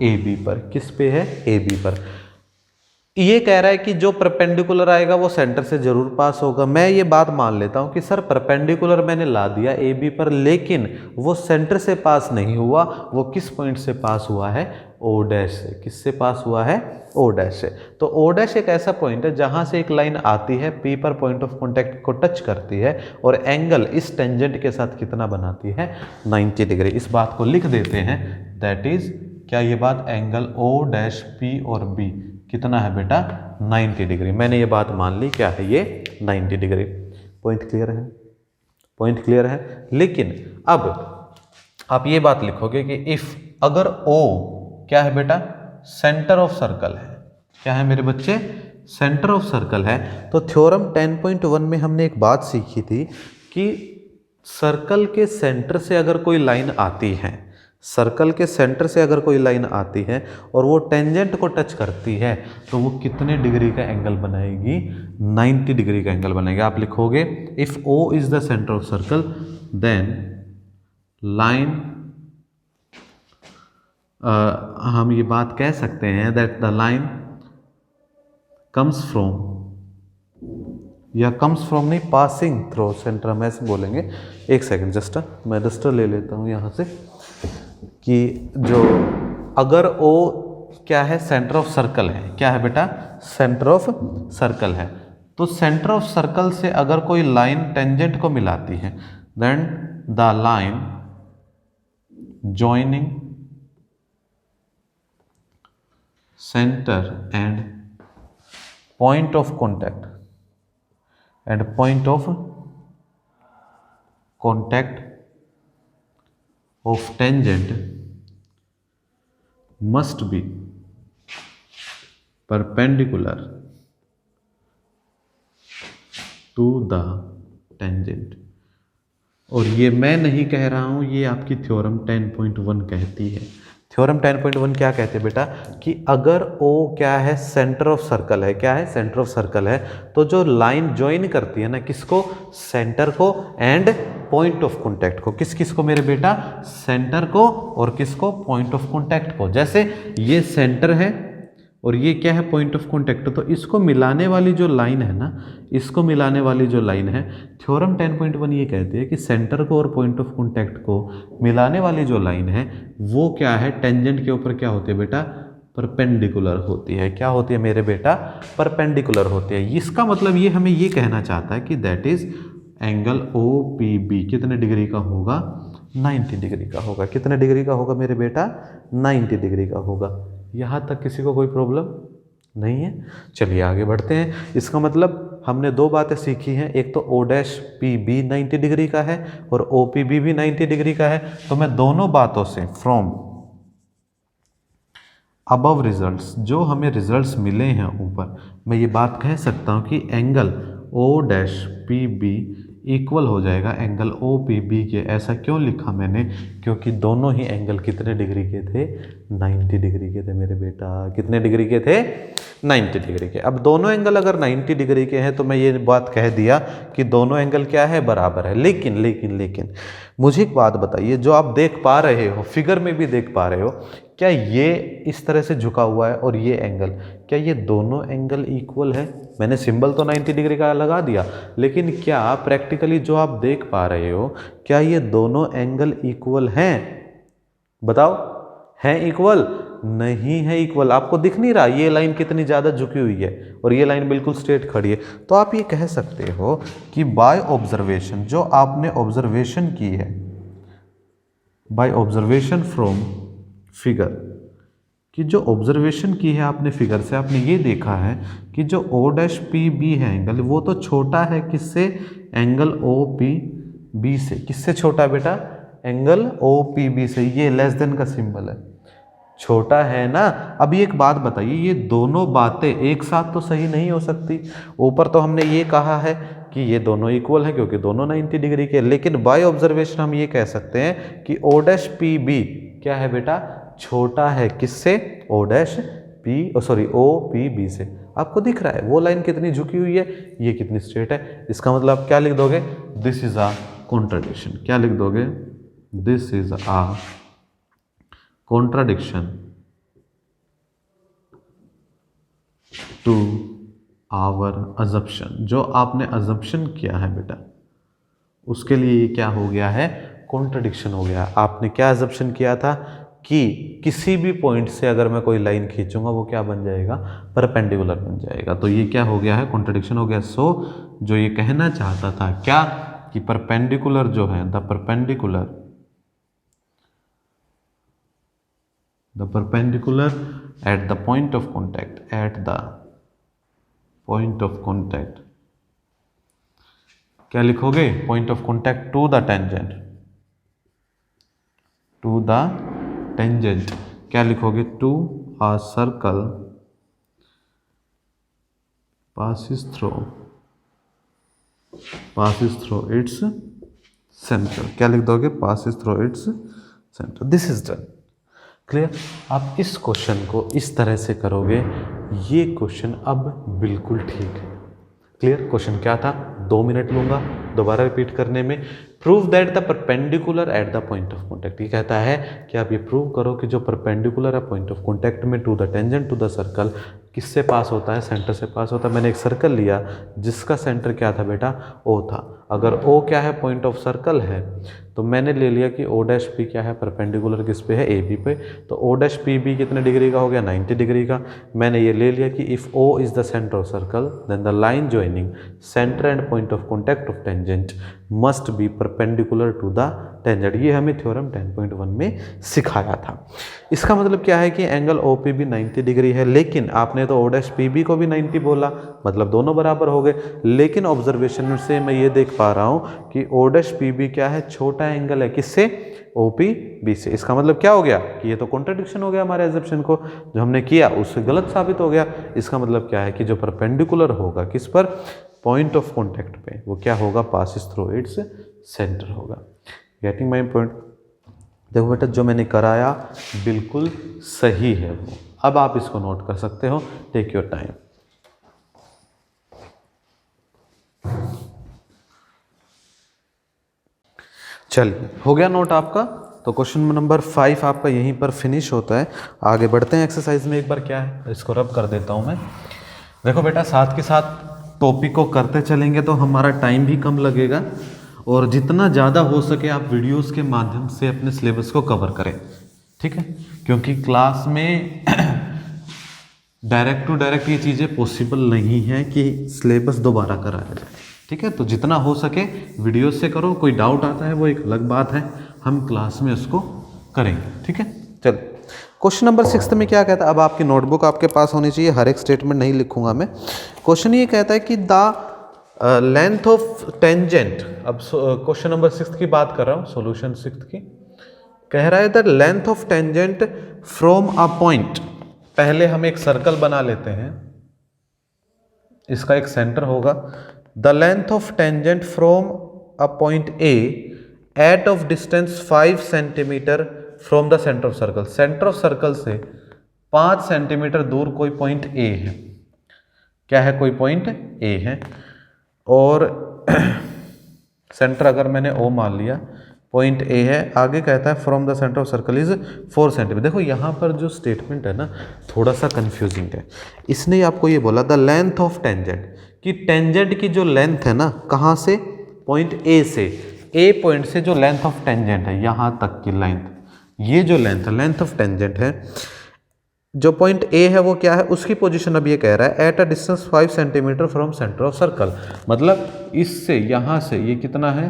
AB पर। किस पे है, AB पर। ये कह रहा है कि जो परपेंडिकुलर आएगा वो सेंटर से जरूर पास होगा। मैं ये बात मान लेता हूं कि सर परपेंडिकुलर मैंने ला दिया AB पर, लेकिन वो सेंटर से पास नहीं हुआ, वो किस पॉइंट से पास हुआ है, O डैश से। किससे पास हुआ है, O डैश से। तो O डैश एक ऐसा पॉइंट है जहां से एक लाइन आती है, P पर पॉइंट ऑफ कॉन्टैक्ट को टच करती है और एंगल इस टेंजेंट के साथ कितना बनाती है, 90 डिग्री। इस बात को लिख देते हैं, दैट इज क्या ये बात, एंगल O डैश P और B कितना है बेटा, 90 डिग्री। मैंने ये बात मान ली, क्या है ये, 90 डिग्री। पॉइंट क्लियर है, पॉइंट क्लियर है। लेकिन अब आप ये बात लिखोगे कि इफ अगर O क्या है बेटा, सेंटर ऑफ सर्कल है। क्या है मेरे बच्चे, सेंटर ऑफ सर्कल है। तो थ्योरम 10.1 में हमने एक बात सीखी थी कि सर्कल के सेंटर से अगर कोई लाइन आती है, सर्कल के सेंटर से अगर कोई लाइन आती है और वो टेंजेंट को टच करती है, तो वो कितने डिग्री का एंगल बनाएगी, 90 डिग्री का एंगल बनाएगी। आप लिखोगे if O is the centre of circle then line, हम ये बात कह सकते हैं that the line comes from, या कम्स फ्रॉम नहीं, पासिंग थ्रू सेंटर, हम ऐसे बोलेंगे। एक सेकेंड, जस्ट मैं डस्टर ले लेता हूँ यहाँ से, कि जो अगर O क्या है, सेंटर ऑफ सर्कल है, क्या है बेटा, सेंटर ऑफ सर्कल है, तो सेंटर ऑफ सर्कल से अगर कोई लाइन टेंजेंट को मिलाती है, then the line joining centre and point of contact of tangent must be perpendicular to the tangent। और ये मैं नहीं कह रहा हूं, ये आपकी थ्योरम 10.1 कहती है। थ्योरम 10.1 क्या कहते हैं बेटा, कि अगर O क्या है, सेंटर ऑफ सर्कल है, क्या है, सेंटर ऑफ सर्कल है, तो जो लाइन ज्वाइन करती है ना, किसको, सेंटर को एंड पॉइंट ऑफ कॉन्टैक्ट को। किस किस को मेरे बेटा, सेंटर को और किसको, पॉइंट ऑफ कॉन्टैक्ट को। जैसे ये सेंटर है और ये क्या है, पॉइंट ऑफ कॉन्टैक्ट, तो इसको मिलाने वाली जो लाइन है ना, इसको मिलाने वाली जो लाइन है, थ्योरम 10.1 ये कहते हैं कि सेंटर को और पॉइंट ऑफ कॉन्टैक्ट को मिलाने वाली जो लाइन है वो क्या है, टेंजेंट के ऊपर क्या होती है बेटा, परपेंडिकुलर होती है। क्या होती है मेरे बेटा, परपेंडिकुलर होती है। इसका मतलब ये हमें ये कहना चाहता है कि दैट इज एंगल OPB कितने डिग्री का होगा, 90 डिग्री का होगा। कितने डिग्री का होगा मेरे बेटा, 90 डिग्री का होगा। यहाँ तक किसी को कोई प्रॉब्लम नहीं है। चलिए आगे बढ़ते हैं। इसका मतलब हमने दो बातें सीखी हैं, एक तो O डैश PB 90 डिग्री का है और OPB भी 90 डिग्री का है। तो मैं दोनों बातों से फ्रॉम अबव रिजल्ट्स, जो हमें रिजल्ट्स मिले हैं ऊपर, मैं ये बात कह सकता हूँ कि angle O dash PB equal हो जाएगा एंगल OPB के। ऐसा क्यों लिखा मैंने, क्योंकि दोनों ही एंगल कितने डिग्री के थे, 90 डिग्री के थे मेरे बेटा। कितने डिग्री के थे, 90 डिग्री के। अब दोनों एंगल अगर 90 डिग्री के हैं तो मैं ये बात कह दिया कि दोनों एंगल क्या है, बराबर है। लेकिन मुझे एक बात बताइए, जो आप देख पा रहे हो, फिगर में भी देख पा रहे हो, क्या ये इस तरह से झुका हुआ है और ये एंगल, क्या ये दोनों एंगल इक्वल है? मैंने सिंबल तो 90 डिग्री का लगा दिया, लेकिन क्या प्रैक्टिकली जो आप देख पा रहे हो, क्या ये दोनों एंगल इक्वल हैं? बताओ, हैं इक्वल? नहीं है इक्वल। आपको दिख नहीं रहा ये लाइन कितनी ज़्यादा झुकी हुई है और ये लाइन बिल्कुल स्ट्रेट खड़ी है। तो आप ये कह सकते हो कि बाय ऑब्जर्वेशन, जो आपने ऑब्जर्वेशन की है, बाय ऑब्जर्वेशन फ्रॉम फिगर कि जो ऑब्जर्वेशन की है आपने फिगर से, आपने ये देखा है कि जो ओ डैश पी बी है एंगल, वो तो छोटा है किससे, एंगल ओ पी बी से। किससे छोटा है बेटा, एंगल ओ पी बी से। ये लेस देन का सिंबल है, छोटा है ना। अभी एक बात बताइए, ये दोनों बातें एक साथ तो सही नहीं हो सकती। ऊपर तो हमने ये कहा है कि ये दोनों इक्वल हैं क्योंकि दोनों 90 डिग्री के, लेकिन बाय ऑब्जर्वेशन हम ये कह सकते हैं कि ओ डैश पी बी क्या है बेटा, छोटा है किससे, O dash P sorry O P B से। आपको दिख रहा है वो लाइन कितनी झुकी हुई है, ये कितनी स्ट्रेट है। इसका मतलब आप क्या लिख दोगे, दिस इज अ कॉन्ट्राडिक्शन। क्या लिख दोगे, this is a contradiction to our assumption. जो आपने अजम्पशन किया है बेटा, उसके लिए ये क्या हो गया है, कॉन्ट्राडिक्शन हो गया। आपने क्या अजम्पशन किया था कि किसी भी पॉइंट से अगर मैं कोई लाइन खींचूंगा वो क्या बन जाएगा, परपेंडिकुलर बन जाएगा। तो ये क्या हो गया है, कॉन्ट्राडिक्शन हो गया। सो जो ये कहना चाहता था क्या, कि परपेंडिकुलर जो है, the perpendicular at the point of contact, क्या लिखोगे, point of contact to the tangent, क्या लिखोगे, to a circle passes through its center। क्या लिख दोगे, passes through its center। This is done, clear. आप इस क्वेश्चन को इस तरह से करोगे, ये क्वेश्चन अब बिल्कुल ठीक है। क्लियर, क्वेश्चन क्या था, 2 मिनट लूंगा दोबारा रिपीट करने में। Prove that the perpendicular at the point of contact. ये कहता है कि आप ये प्रूव करो कि जो परपेंडिकुलर है पॉइंट ऑफ कॉन्टैक्ट में to the tangent to the circle, किससे पास होता है, सेंटर से पास होता है। मैंने एक सर्कल लिया जिसका सेंटर क्या था बेटा, ओ था। अगर ओ क्या है, पॉइंट ऑफ सर्कल है, तो मैंने ले लिया कि ओ डैश पी क्या है, परपेंडिकुलर किस पे है, ए बी पे। तो ओ डैश पी बी कितने डिग्री का हो गया, 90 डिग्री का। मैंने ये ले लिया कि if O is the centre of circle then the line joining centre and point of contact of tangent must be perpendicular to the tangent. ये हमें थ्योरम 10.1 में सिखाया था। इसका मतलब क्या है कि angle O P B 90 degree है, लेकिन आपने तो ओ डैश पी बी को भी 90 बोला, मतलब दोनों बराबर हो गए। लेकिन ऑब्जर्वेशन से मैं ये देख पा रहा हूँ कि ओ डैश पी बी क्या है, छोटा एंगल है किससे, ओ पी बी से। इसका मतलब क्या हो गया कि ये तो कॉन्ट्रडिक्शन हो गया, हमारे एजम्पशन को जो हमने किया उससे गलत साबित हो गया। इसका मतलब क्या है कि जो परपेंडिकुलर होगा किस पर, पॉइंट ऑफ कॉन्टैक्ट पे, वो क्या होगा, पासिस थ्रू इट्स सेंटर होगा। Getting my point. देखो बेटा, जो मैंने कराया बिल्कुल सही है वो। अब आप इसको नोट कर सकते हो, टेक योर टाइम। चलिए, हो गया नोट आपका। तो क्वेश्चन नंबर 5 आपका यहीं पर फिनिश होता है। आगे बढ़ते हैं एक्सरसाइज में। एक बार क्या है, इसको रब कर देता हूं मैं। देखो बेटा, साथ के साथ टॉपिक को करते चलेंगे तो हमारा टाइम भी कम लगेगा, और जितना ज़्यादा हो सके आप वीडियोस के माध्यम से अपने सिलेबस को कवर करें, ठीक है। क्योंकि क्लास में डायरेक्ट टू डायरेक्ट ये चीज़ें पॉसिबल नहीं है कि सिलेबस दोबारा कराया जाए, ठीक है। तो जितना हो सके वीडियो से करो। कोई डाउट आता है वो एक अलग बात है, हम क्लास में उसको करेंगे, ठीक है। चलो, क्वेश्चन नंबर 6 में क्या कहता है। अब आपकी नोटबुक आपके पास होनी चाहिए, हर एक स्टेटमेंट नहीं लिखूंगा मैं। क्वेश्चन ये कहता है कि द लेंथ ऑफ टेंजेंट। अब क्वेश्चन नंबर 6 की बात कर रहा हूँ, सॉल्यूशन 6 की। कह रहा है the length of tangent from a point. पहले हम एक सर्कल बना लेते हैं, इसका एक सेंटर होगा। The length of tangent from a point A at of distance 5 centimetre from the centre of circle. Centre of circle से 5 सेंटीमीटर दूर कोई पॉइंट ए है। क्या है, कोई पॉइंट ए है, और सेंटर अगर मैंने ओ मान लिया, पॉइंट ए है। आगे कहता है from the centre of circle is 4 centimetre. देखो यहाँ पर जो स्टेटमेंट है ना, थोड़ा सा कंफ्यूजिंग है। इसने आपको ये बोला द लेंथ ऑफ टेंजेंट, कि टेंजेंट की जो लेंथ है ना, कहाँ से, पॉइंट ए से, ए पॉइंट से जो लेंथ ऑफ टेंजेंट है यहाँ तक की लेंथ, ये जो लेंथ है, लेंथ ऑफ टेंजेंट है, जो पॉइंट ए है वो क्या है, उसकी पोजीशन अब ये कह रहा है eight a distance 5 centimetre from centre of circle. मतलब इससे यहाँ से ये कितना है,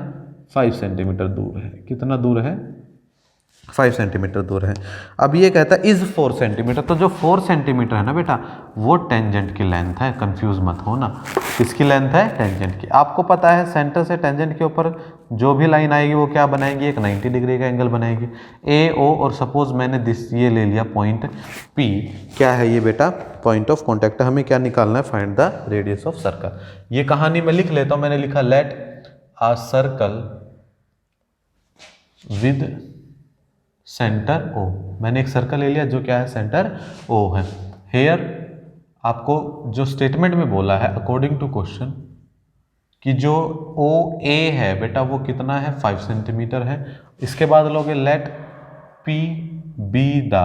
5 सेंटीमीटर दूर है। कितना दूर है, 5 सेंटीमीटर दूर है। अब ये कहता है इज 4 सेंटीमीटर, तो जो 4 सेंटीमीटर है ना बेटा वो टेंजेंट की लेंथ है, कंफ्यूज मत हो ना। किसकी लेंथ है? टेंजेंट की। आपको पता है सेंटर से टेंजेंट के ऊपर जो भी लाइन आएगी वो क्या बनाएगी? एक 90 डिग्री का एंगल बनाएगी। ए ओ, और सपोज मैंने ये ले लिया पॉइंट पी। क्या है ये बेटा? Point of contact. हमें क्या निकालना है? Find the radius of circle. ये कहानी में लिख लेता हूँ, मैंने लिखा let a circle with centre O. मैंने एक सर्कल ले लिया जो क्या है? सेंटर ओ है। हेयर आपको जो स्टेटमेंट में बोला है अकॉर्डिंग टू क्वेश्चन कि जो ओ ए है बेटा वो कितना है? 5 सेंटीमीटर है। इसके बाद लोगे let P be the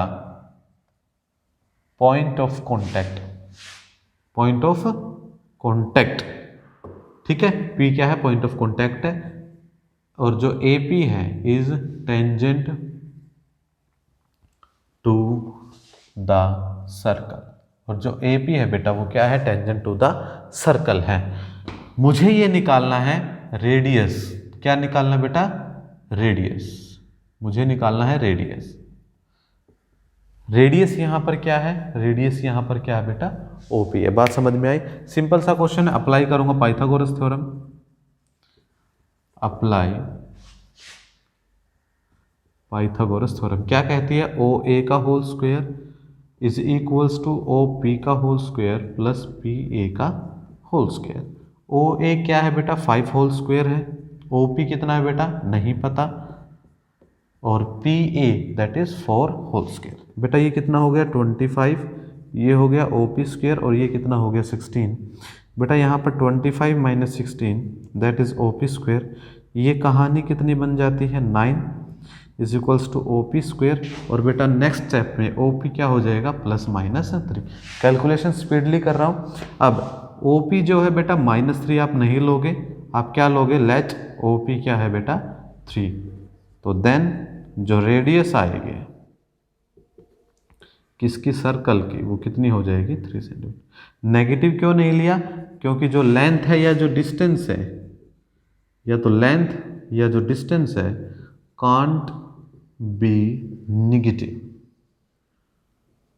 point of contact. Point of contact, ठीक है। पी क्या है? पॉइंट ऑफ कॉन्टैक्ट है। और जो ए पी है is tangent to the circle. और जो ए पी है बेटा वो क्या है? टेंजेंट टू द सर्कल है। मुझे ये निकालना है रेडियस। क्या निकालना बेटा? रेडियस। मुझे निकालना है रेडियस। रेडियस यहां पर क्या है? रेडियस यहां पर क्या है बेटा? ओपी है। बात समझ में आई? सिंपल सा क्वेश्चन है, अप्लाई करूंगा Pythagoras theorem. Apply Pythagoras theorem क्या कहती है? ओ ए का whole square is equals to O P का whole square plus P A का होल स्क्वायर। ओ ए क्या है बेटा? 5 होल स्क्वायर है। ओ पी कितना है बेटा? नहीं पता। और P A that is 4 whole square. बेटा ये कितना हो गया? 25। ये हो गया ओ पी स्क्वायर और ये कितना हो गया? 16। बेटा यहाँ पर 25 minus 16 that is O P square. ये कहानी कितनी बन जाती है? 9 is equals to O P square. और बेटा नेक्स्ट स्टेप में ओ पी क्या हो जाएगा? Plus minus 3। कैलकुलेशन स्पीडली कर रहा हूँ। अब ओ पी जो है बेटा -3 आप नहीं लोगे, आप क्या लोगे? लेट ओ पी क्या है बेटा? 3। तो देन जो रेडियस आएगी किसकी? सर्कल की, वो कितनी हो जाएगी? 3 सेंटीमीटर। नेगेटिव क्यों नहीं लिया? क्योंकि जो लेंथ है या जो डिस्टेंस है, या तो लेंथ या जो डिस्टेंस है कांट बी निगेटिव।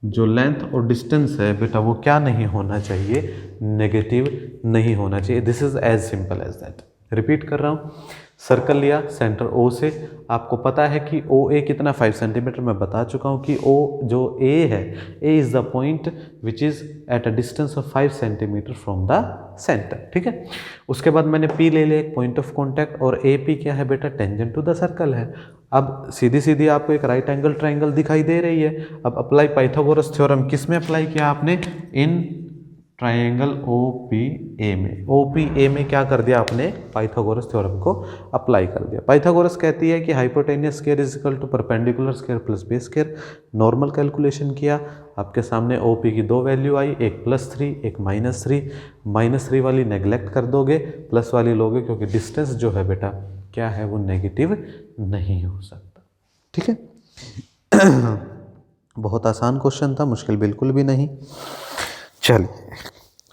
जो लेंथ और डिस्टेंस है बेटा वो क्या नहीं होना चाहिए? नेगेटिव नहीं होना चाहिए। This is as simple as that. Repeat कर रहा हूँ, सर्कल लिया सेंटर ओ से। आपको पता है कि ओ ए कितना? 5 सेंटीमीटर। मैं बता चुका हूँ कि ओ जो ए है, A is the point which is at a distance of 5 centimetre from the centre, ठीक है। उसके बाद मैंने पी ले लिया, एक पॉइंट ऑफ कॉन्टैक्ट, और ए पी क्या है बेटा? टेंजेंट टू द सर्कल है। अब सीधी सीधी आपको एक राइट एंगल ट्राइंगल दिखाई दे रही है। अब अप्लाई पाइथागोरस थ्योरम किस में अप्लाई किया आपने? इन ट्राइंगल ओ पी ए में। ओ पी ए में क्या कर दिया आपने? पाइथागोरस थ्योरम को अप्लाई कर दिया। पाइथागोरस कहती है कि hypotenuse square is equal to perpendicular square plus base square. Normal calculation किया, आपके सामने ओ पी की 2 वैल्यू आई, एक +3 एक -3। -3 वाली नेग्लेक्ट कर दोगे, प्लस वाली लोगे, क्योंकि डिस्टेंस जो है बेटा क्या है? वो नेगेटिव नहीं हो सकता, ठीक है। बहुत आसान क्वेश्चन था, मुश्किल बिल्कुल भी नहीं। चलिए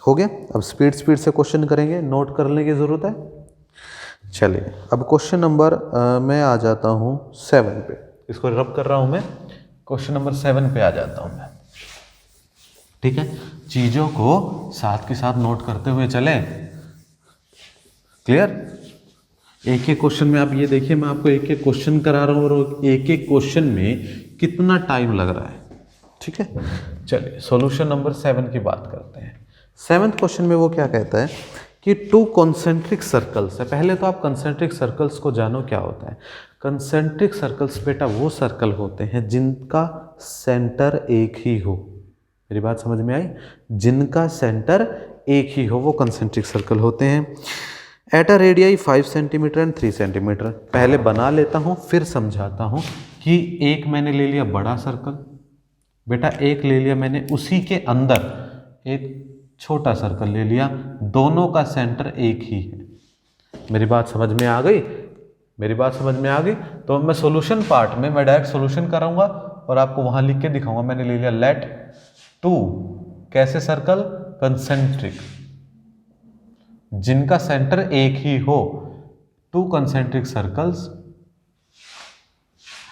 हो गया। अब स्पीड से क्वेश्चन करेंगे, नोट करने की ज़रूरत है। चलिए अब क्वेश्चन नंबर मैं आ जाता हूँ 7 पे। इसको रब कर रहा हूँ मैं, क्वेश्चन नंबर 7 पे आ जाता हूँ मैं, ठीक है। चीज़ों को साथ के साथ नोट करते हुए चलें। क्लियर? एक एक क्वेश्चन में आप ये देखिए, मैं आपको एक एक क्वेश्चन करा रहा हूँ और एक एक क्वेश्चन में कितना टाइम लग रहा है, ठीक है। चलिए सॉल्यूशन नंबर 7 की बात करते हैं। 7th क्वेश्चन में वो क्या कहता है कि 2 कॉन्सेंट्रिक सर्कल्स है। पहले तो आप कॉन्सेंट्रिक सर्कल्स को जानो क्या होता है। कॉन्सेंट्रिक सर्कल्स बेटा वो सर्कल होते हैं जिनका सेंटर एक ही हो। मेरी बात समझ में आई? जिनका सेंटर एक ही हो वो कॉन्सेंट्रिक सर्कल होते हैं। At a radii 5 centimetre and 3 centimetre. पहले बना लेता हूँ फिर समझाता हूँ कि एक मैंने ले लिया बड़ा सर्कल बेटा, एक ले लिया मैंने उसी के अंदर एक छोटा सर्कल ले लिया, दोनों का सेंटर एक ही है। मेरी बात समझ में आ गई? मेरी बात समझ में आ गई? तो मैं सॉल्यूशन पार्ट में मैं डायरेक्ट सॉल्यूशन कराऊंगा और आपको वहां लिख के दिखाऊंगा। मैंने ले लिया लेट 2 कैसे सर्कल? कंसेंट्रिक, जिनका सेंटर एक ही हो। 2 concentric circles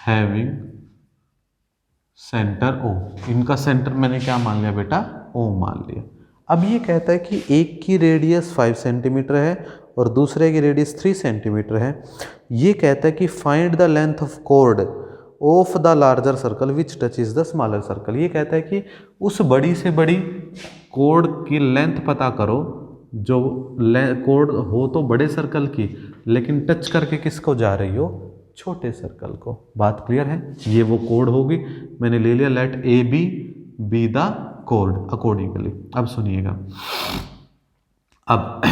having centre O, इनका सेंटर मैंने क्या मान लिया बेटा, ओ मान लिया। अब ये कहता है कि एक की रेडियस 5 सेंटीमीटर है और दूसरे की रेडियस 3 सेंटीमीटर है। ये कहता है कि find the length of chord of the larger circle which touch is the smaller circle. ये कहता है कि उस बड़ी से बड़ी कॉर्ड की लेंथ पता करो जो कॉर्ड हो तो बड़े सर्कल की, लेकिन टच करके किसको जा रही हो, छोटे सर्कल को। बात क्लियर है? ये वो कॉर्ड होगी, मैंने ले लिया let A B the chord accordingly. अब सुनिएगा, अब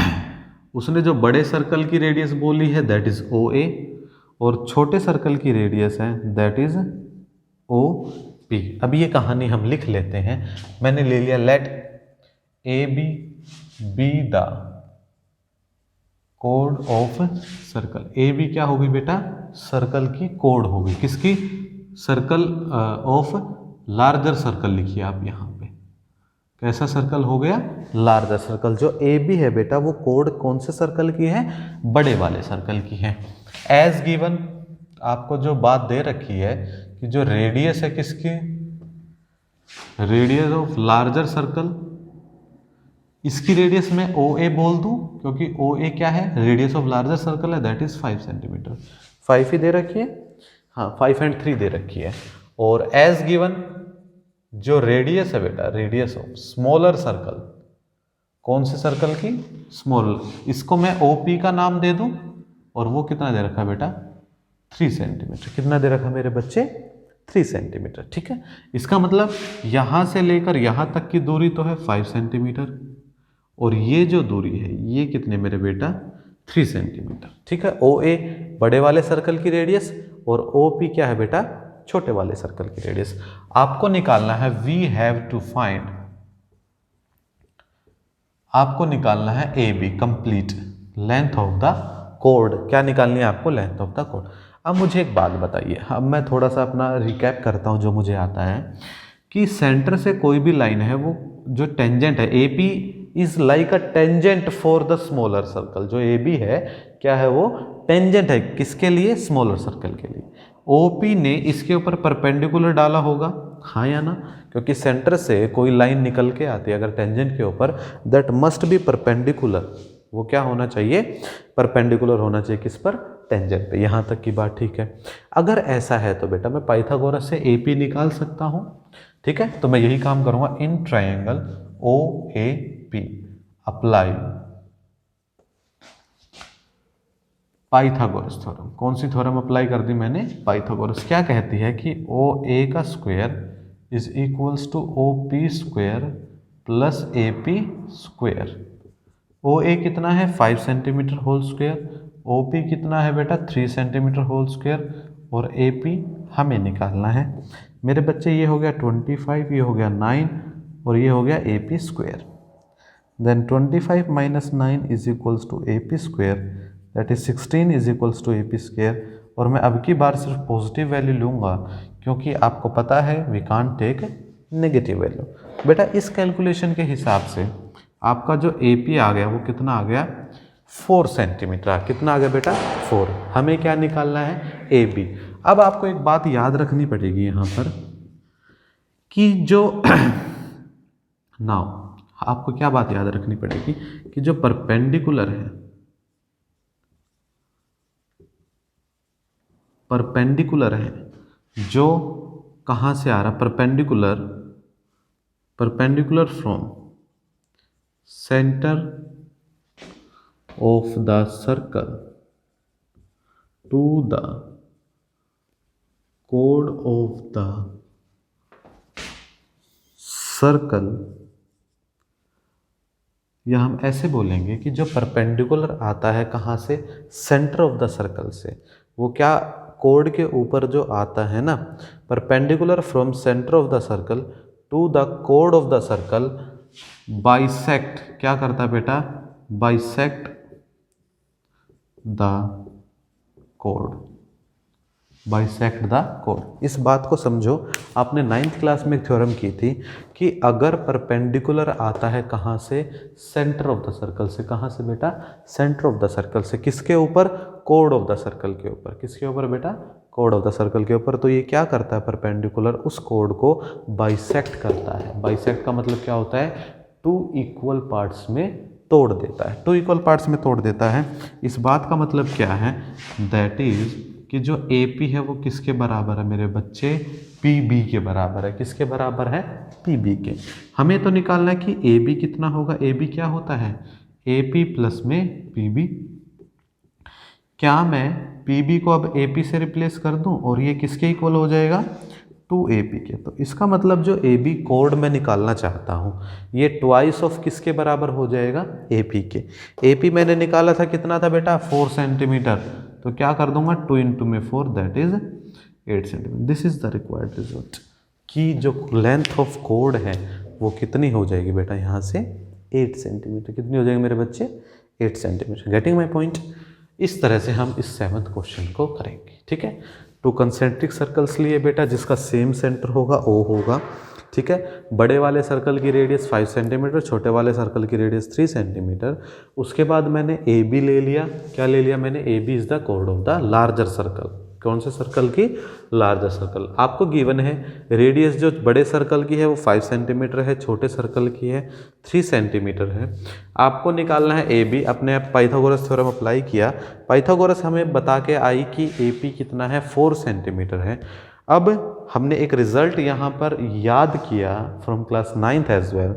उसने जो बड़े सर्कल की रेडियस बोली है दैट इज ओ ए, और छोटे सर्कल की रेडियस है दैट इज ओ पी। अब ये कहानी हम लिख लेते हैं। मैंने ले लिया लेट ए बी द कोड ऑफ सर्कल। ए बी क्या होगी बेटा, सर्कल की कोड होगी, किसकी, सर्कल ऑफ लार्जर सर्कल लिखिए आप यहाँ पे। कैसा सर्कल हो गया, लार्जर सर्कल। जो ए बी है बेटा वो कोड कौन से सर्कल की है, बड़े वाले सर्कल की है। एज गिवन आपको जो बात दे रखी है कि जो रेडियस है किसकी, रेडियस ऑफ लार्जर सर्कल, इसकी रेडियस में ओ ए बोल दूं क्योंकि ओ ए क्या है, रेडियस ऑफ लार्जर सर्कल है दैट इज 5 सेंटीमीटर। 5 ही दे रखी है, हाँ 5 and 3 दे रखी है। और एज गिवन जो रेडियस है बेटा, रेडियस ऑफ स्मॉलर सर्कल, कौन से सर्कल की, स्मॉलर, इसको मैं ओ पी का नाम दे दूं, और वो कितना दे रखा है बेटा, 3 सेंटीमीटर। कितना दे रखा मेरे बच्चे, 3 सेंटीमीटर। ठीक है, इसका मतलब यहां से लेकर यहां तक की दूरी तो है 5 सेंटीमीटर, और ये जो दूरी है ये कितने मेरे बेटा, 3 सेंटीमीटर। ठीक है, ओ ए बड़े वाले सर्कल की रेडियस और ओ पी क्या है बेटा, छोटे वाले सर्कल की रेडियस। आपको निकालना है, वी हैव टू फाइंड, आपको निकालना है A B complete length of the कोड। क्या निकालनी है आपको, लेंथ ऑफ द कोड। अब मुझे एक बात बताइए, अब मैं थोड़ा सा अपना रिकैप करता हूं जो मुझे आता है, कि सेंटर से कोई भी लाइन है वो जो टेंजेंट है, A P is like a tangent for the smaller circle. जो ए बी है क्या है, वो टेंजेंट है किसके लिए, स्मॉलर सर्कल के लिए। ओ पी ने इसके ऊपर परपेंडिकुलर डाला होगा, हाँ या ना, क्योंकि सेंटर से कोई लाइन निकल के आती है अगर टेंजेंट के ऊपर, दैट मस्ट बी परपेंडिकुलर। वो क्या होना चाहिए, परपेंडिकुलर होना चाहिए किस पर, टेंजेंट पे। यहाँ तक की बात ठीक है। अगर ऐसा है तो बेटा मैं पाइथागोरस से ए पी निकाल सकता हूँ। ठीक है, तो मैं यही काम करूँगा, in triangle O A P apply Pythagoras theorem. कौन सी थ्योरम अप्लाई कर दी मैंने, पाइथागोरस। क्या कहती है कि ओ ए का square is equals to O P square plus A P square. O A कितना है, 5 centimetre whole square, O P कितना है बेटा, 3 सेंटीमीटर होल स्क्वायर, और ए पी हमें निकालना है। मेरे बच्चे ये हो गया 25, ये हो गया 9, और ये हो गया A P square. Then 25 minus 9 is equals to A P square, that is 16 is equals to A P square. और मैं अब की बार सिर्फ पॉजिटिव वैल्यू लूँगा क्योंकि आपको पता है we can't take negative value. बेटा इस कैलकुलेशन के हिसाब से आपका जो ए पी आ गया वो कितना आ गया, 4 सेंटीमीटर। कितना आ गया बेटा, 4। हमें क्या निकालना है, ए बी। अब आपको एक बात याद रखनी पड़ेगी यहाँ पर कि जो नाउ आपको क्या बात याद रखनी पड़ेगी कि जो परपेंडिकुलर है, परपेंडिकुलर है जो कहाँ से आ रहा, perpendicular, perpendicular from centre of the circle to the कोड ऑफ द सर्कल, या हम ऐसे बोलेंगे कि जो परपेंडिकुलर आता है कहाँ से, सेंटर ऑफ द सर्कल से। वो क्या, कोड के ऊपर जो आता है ना, perpendicular from centre of the circle to the कोड ऑफ द सर्कल, बाइसेक्ट, क्या करता है बेटा, बाइसेक्ट द कोड, बाइसेक्ट द कोड। इस बात को समझो, आपने 9th क्लास में एक थ्योरम की थी कि अगर परपेंडिकुलर आता है कहाँ से, सेंटर ऑफ द सर्कल से। कहाँ से बेटा, सेंटर ऑफ द सर्कल से। किसके ऊपर, कोड ऑफ द सर्कल के ऊपर। किसके ऊपर बेटा, कोड ऑफ द सर्कल के ऊपर। तो ये क्या करता है, परपेंडिकुलर उस कोड को बाइसेक्ट करता है। बाइसेक्ट का मतलब क्या होता है, टू इक्वल पार्ट्स में तोड़ देता है, टू इक्वल पार्ट्स में तोड़ देता है। इस बात का मतलब क्या है, दैट इज कि जो AP है वो किसके बराबर है मेरे बच्चे, PB के बराबर है। किसके बराबर है, PB के। हमें तो निकालना है कि AB कितना होगा। AB क्या होता है, AP प्लस में PB। क्या मैं PB को अब AP से रिप्लेस कर दूं और ये किसके इक्वल हो जाएगा, 2AP के। तो इसका मतलब जो AB कोड मैं निकालना चाहता हूँ ये ट्वाइस ऑफ किसके बराबर हो जाएगा, AP के। AP मैंने निकाला था कितना था बेटा, 4 सेंटीमीटर। तो क्या कर दूंगा, 2 इंटू में 4 that is 8 centimetre. This is the required result कि जो लेंथ ऑफ कोड है वो कितनी हो जाएगी बेटा, यहाँ से 8 सेंटीमीटर। कितनी हो जाएगी मेरे बच्चे, 8 सेंटीमीटर। Getting my point. इस तरह से हम इस 7th क्वेश्चन को करेंगे, ठीक है। 2 कंसेंट्रिक सर्कल्स लिए बेटा, जिसका सेम सेंटर होगा O होगा, ठीक है। बड़े वाले सर्कल की रेडियस 5 सेंटीमीटर, छोटे वाले सर्कल की रेडियस 3 सेंटीमीटर। उसके बाद मैंने AB ले लिया। क्या ले लिया मैंने, AB इज द कोड ऑफ द लार्जर सर्कल। कौन से सर्कल की, लार्जर सर्कल। आपको गिवन है रेडियस जो बड़े सर्कल की है वो 5 सेंटीमीटर है, छोटे सर्कल की है 3 सेंटीमीटर है। आपको निकालना है AB। अपने पाइथागोरस थ्योरम अप्लाई किया, पाइथागोरस हमें बता के आई कि AP कितना है, 4 सेंटीमीटर है। अब हमने एक रिजल्ट यहाँ पर याद किया from class 9th as well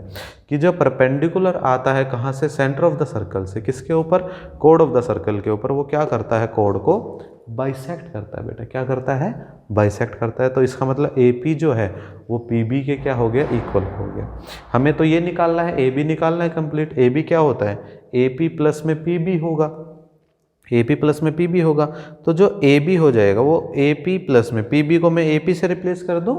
कि जो परपेंडिकुलर आता है कहाँ से, सेंटर ऑफ द सर्कल से, किसके ऊपर, कोड ऑफ द सर्कल के ऊपर। वो क्या करता है, कोड को बाइसेक्ट करता है बेटा। क्या करता है, बाइसेक्ट करता है। तो इसका मतलब AP जो है वो PB के क्या हो गया, इक्वल हो गया। हमें तो ये निकालना है, AB निकालना है कंप्लीट। AB क्या होता है, AP प्लस में PB होगा। AP प्लस में PB होगा, तो जो AB हो जाएगा वो AP प्लस में PB को मैं AP से रिप्लेस कर दूँ,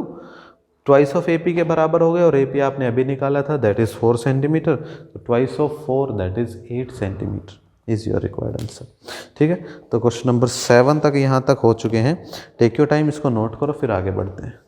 ट्वाइस ऑफ AP के बराबर हो गया। और AP आपने अभी निकाला था दैट इज़ 4 सेंटीमीटर, तो twice of 4 that is 8 centimetre is your required answer, ठीक है। तो क्वेश्चन नंबर 7 तक यहाँ तक हो चुके हैं। टेक योर टाइम, इसको नोट करो, फिर आगे बढ़ते हैं।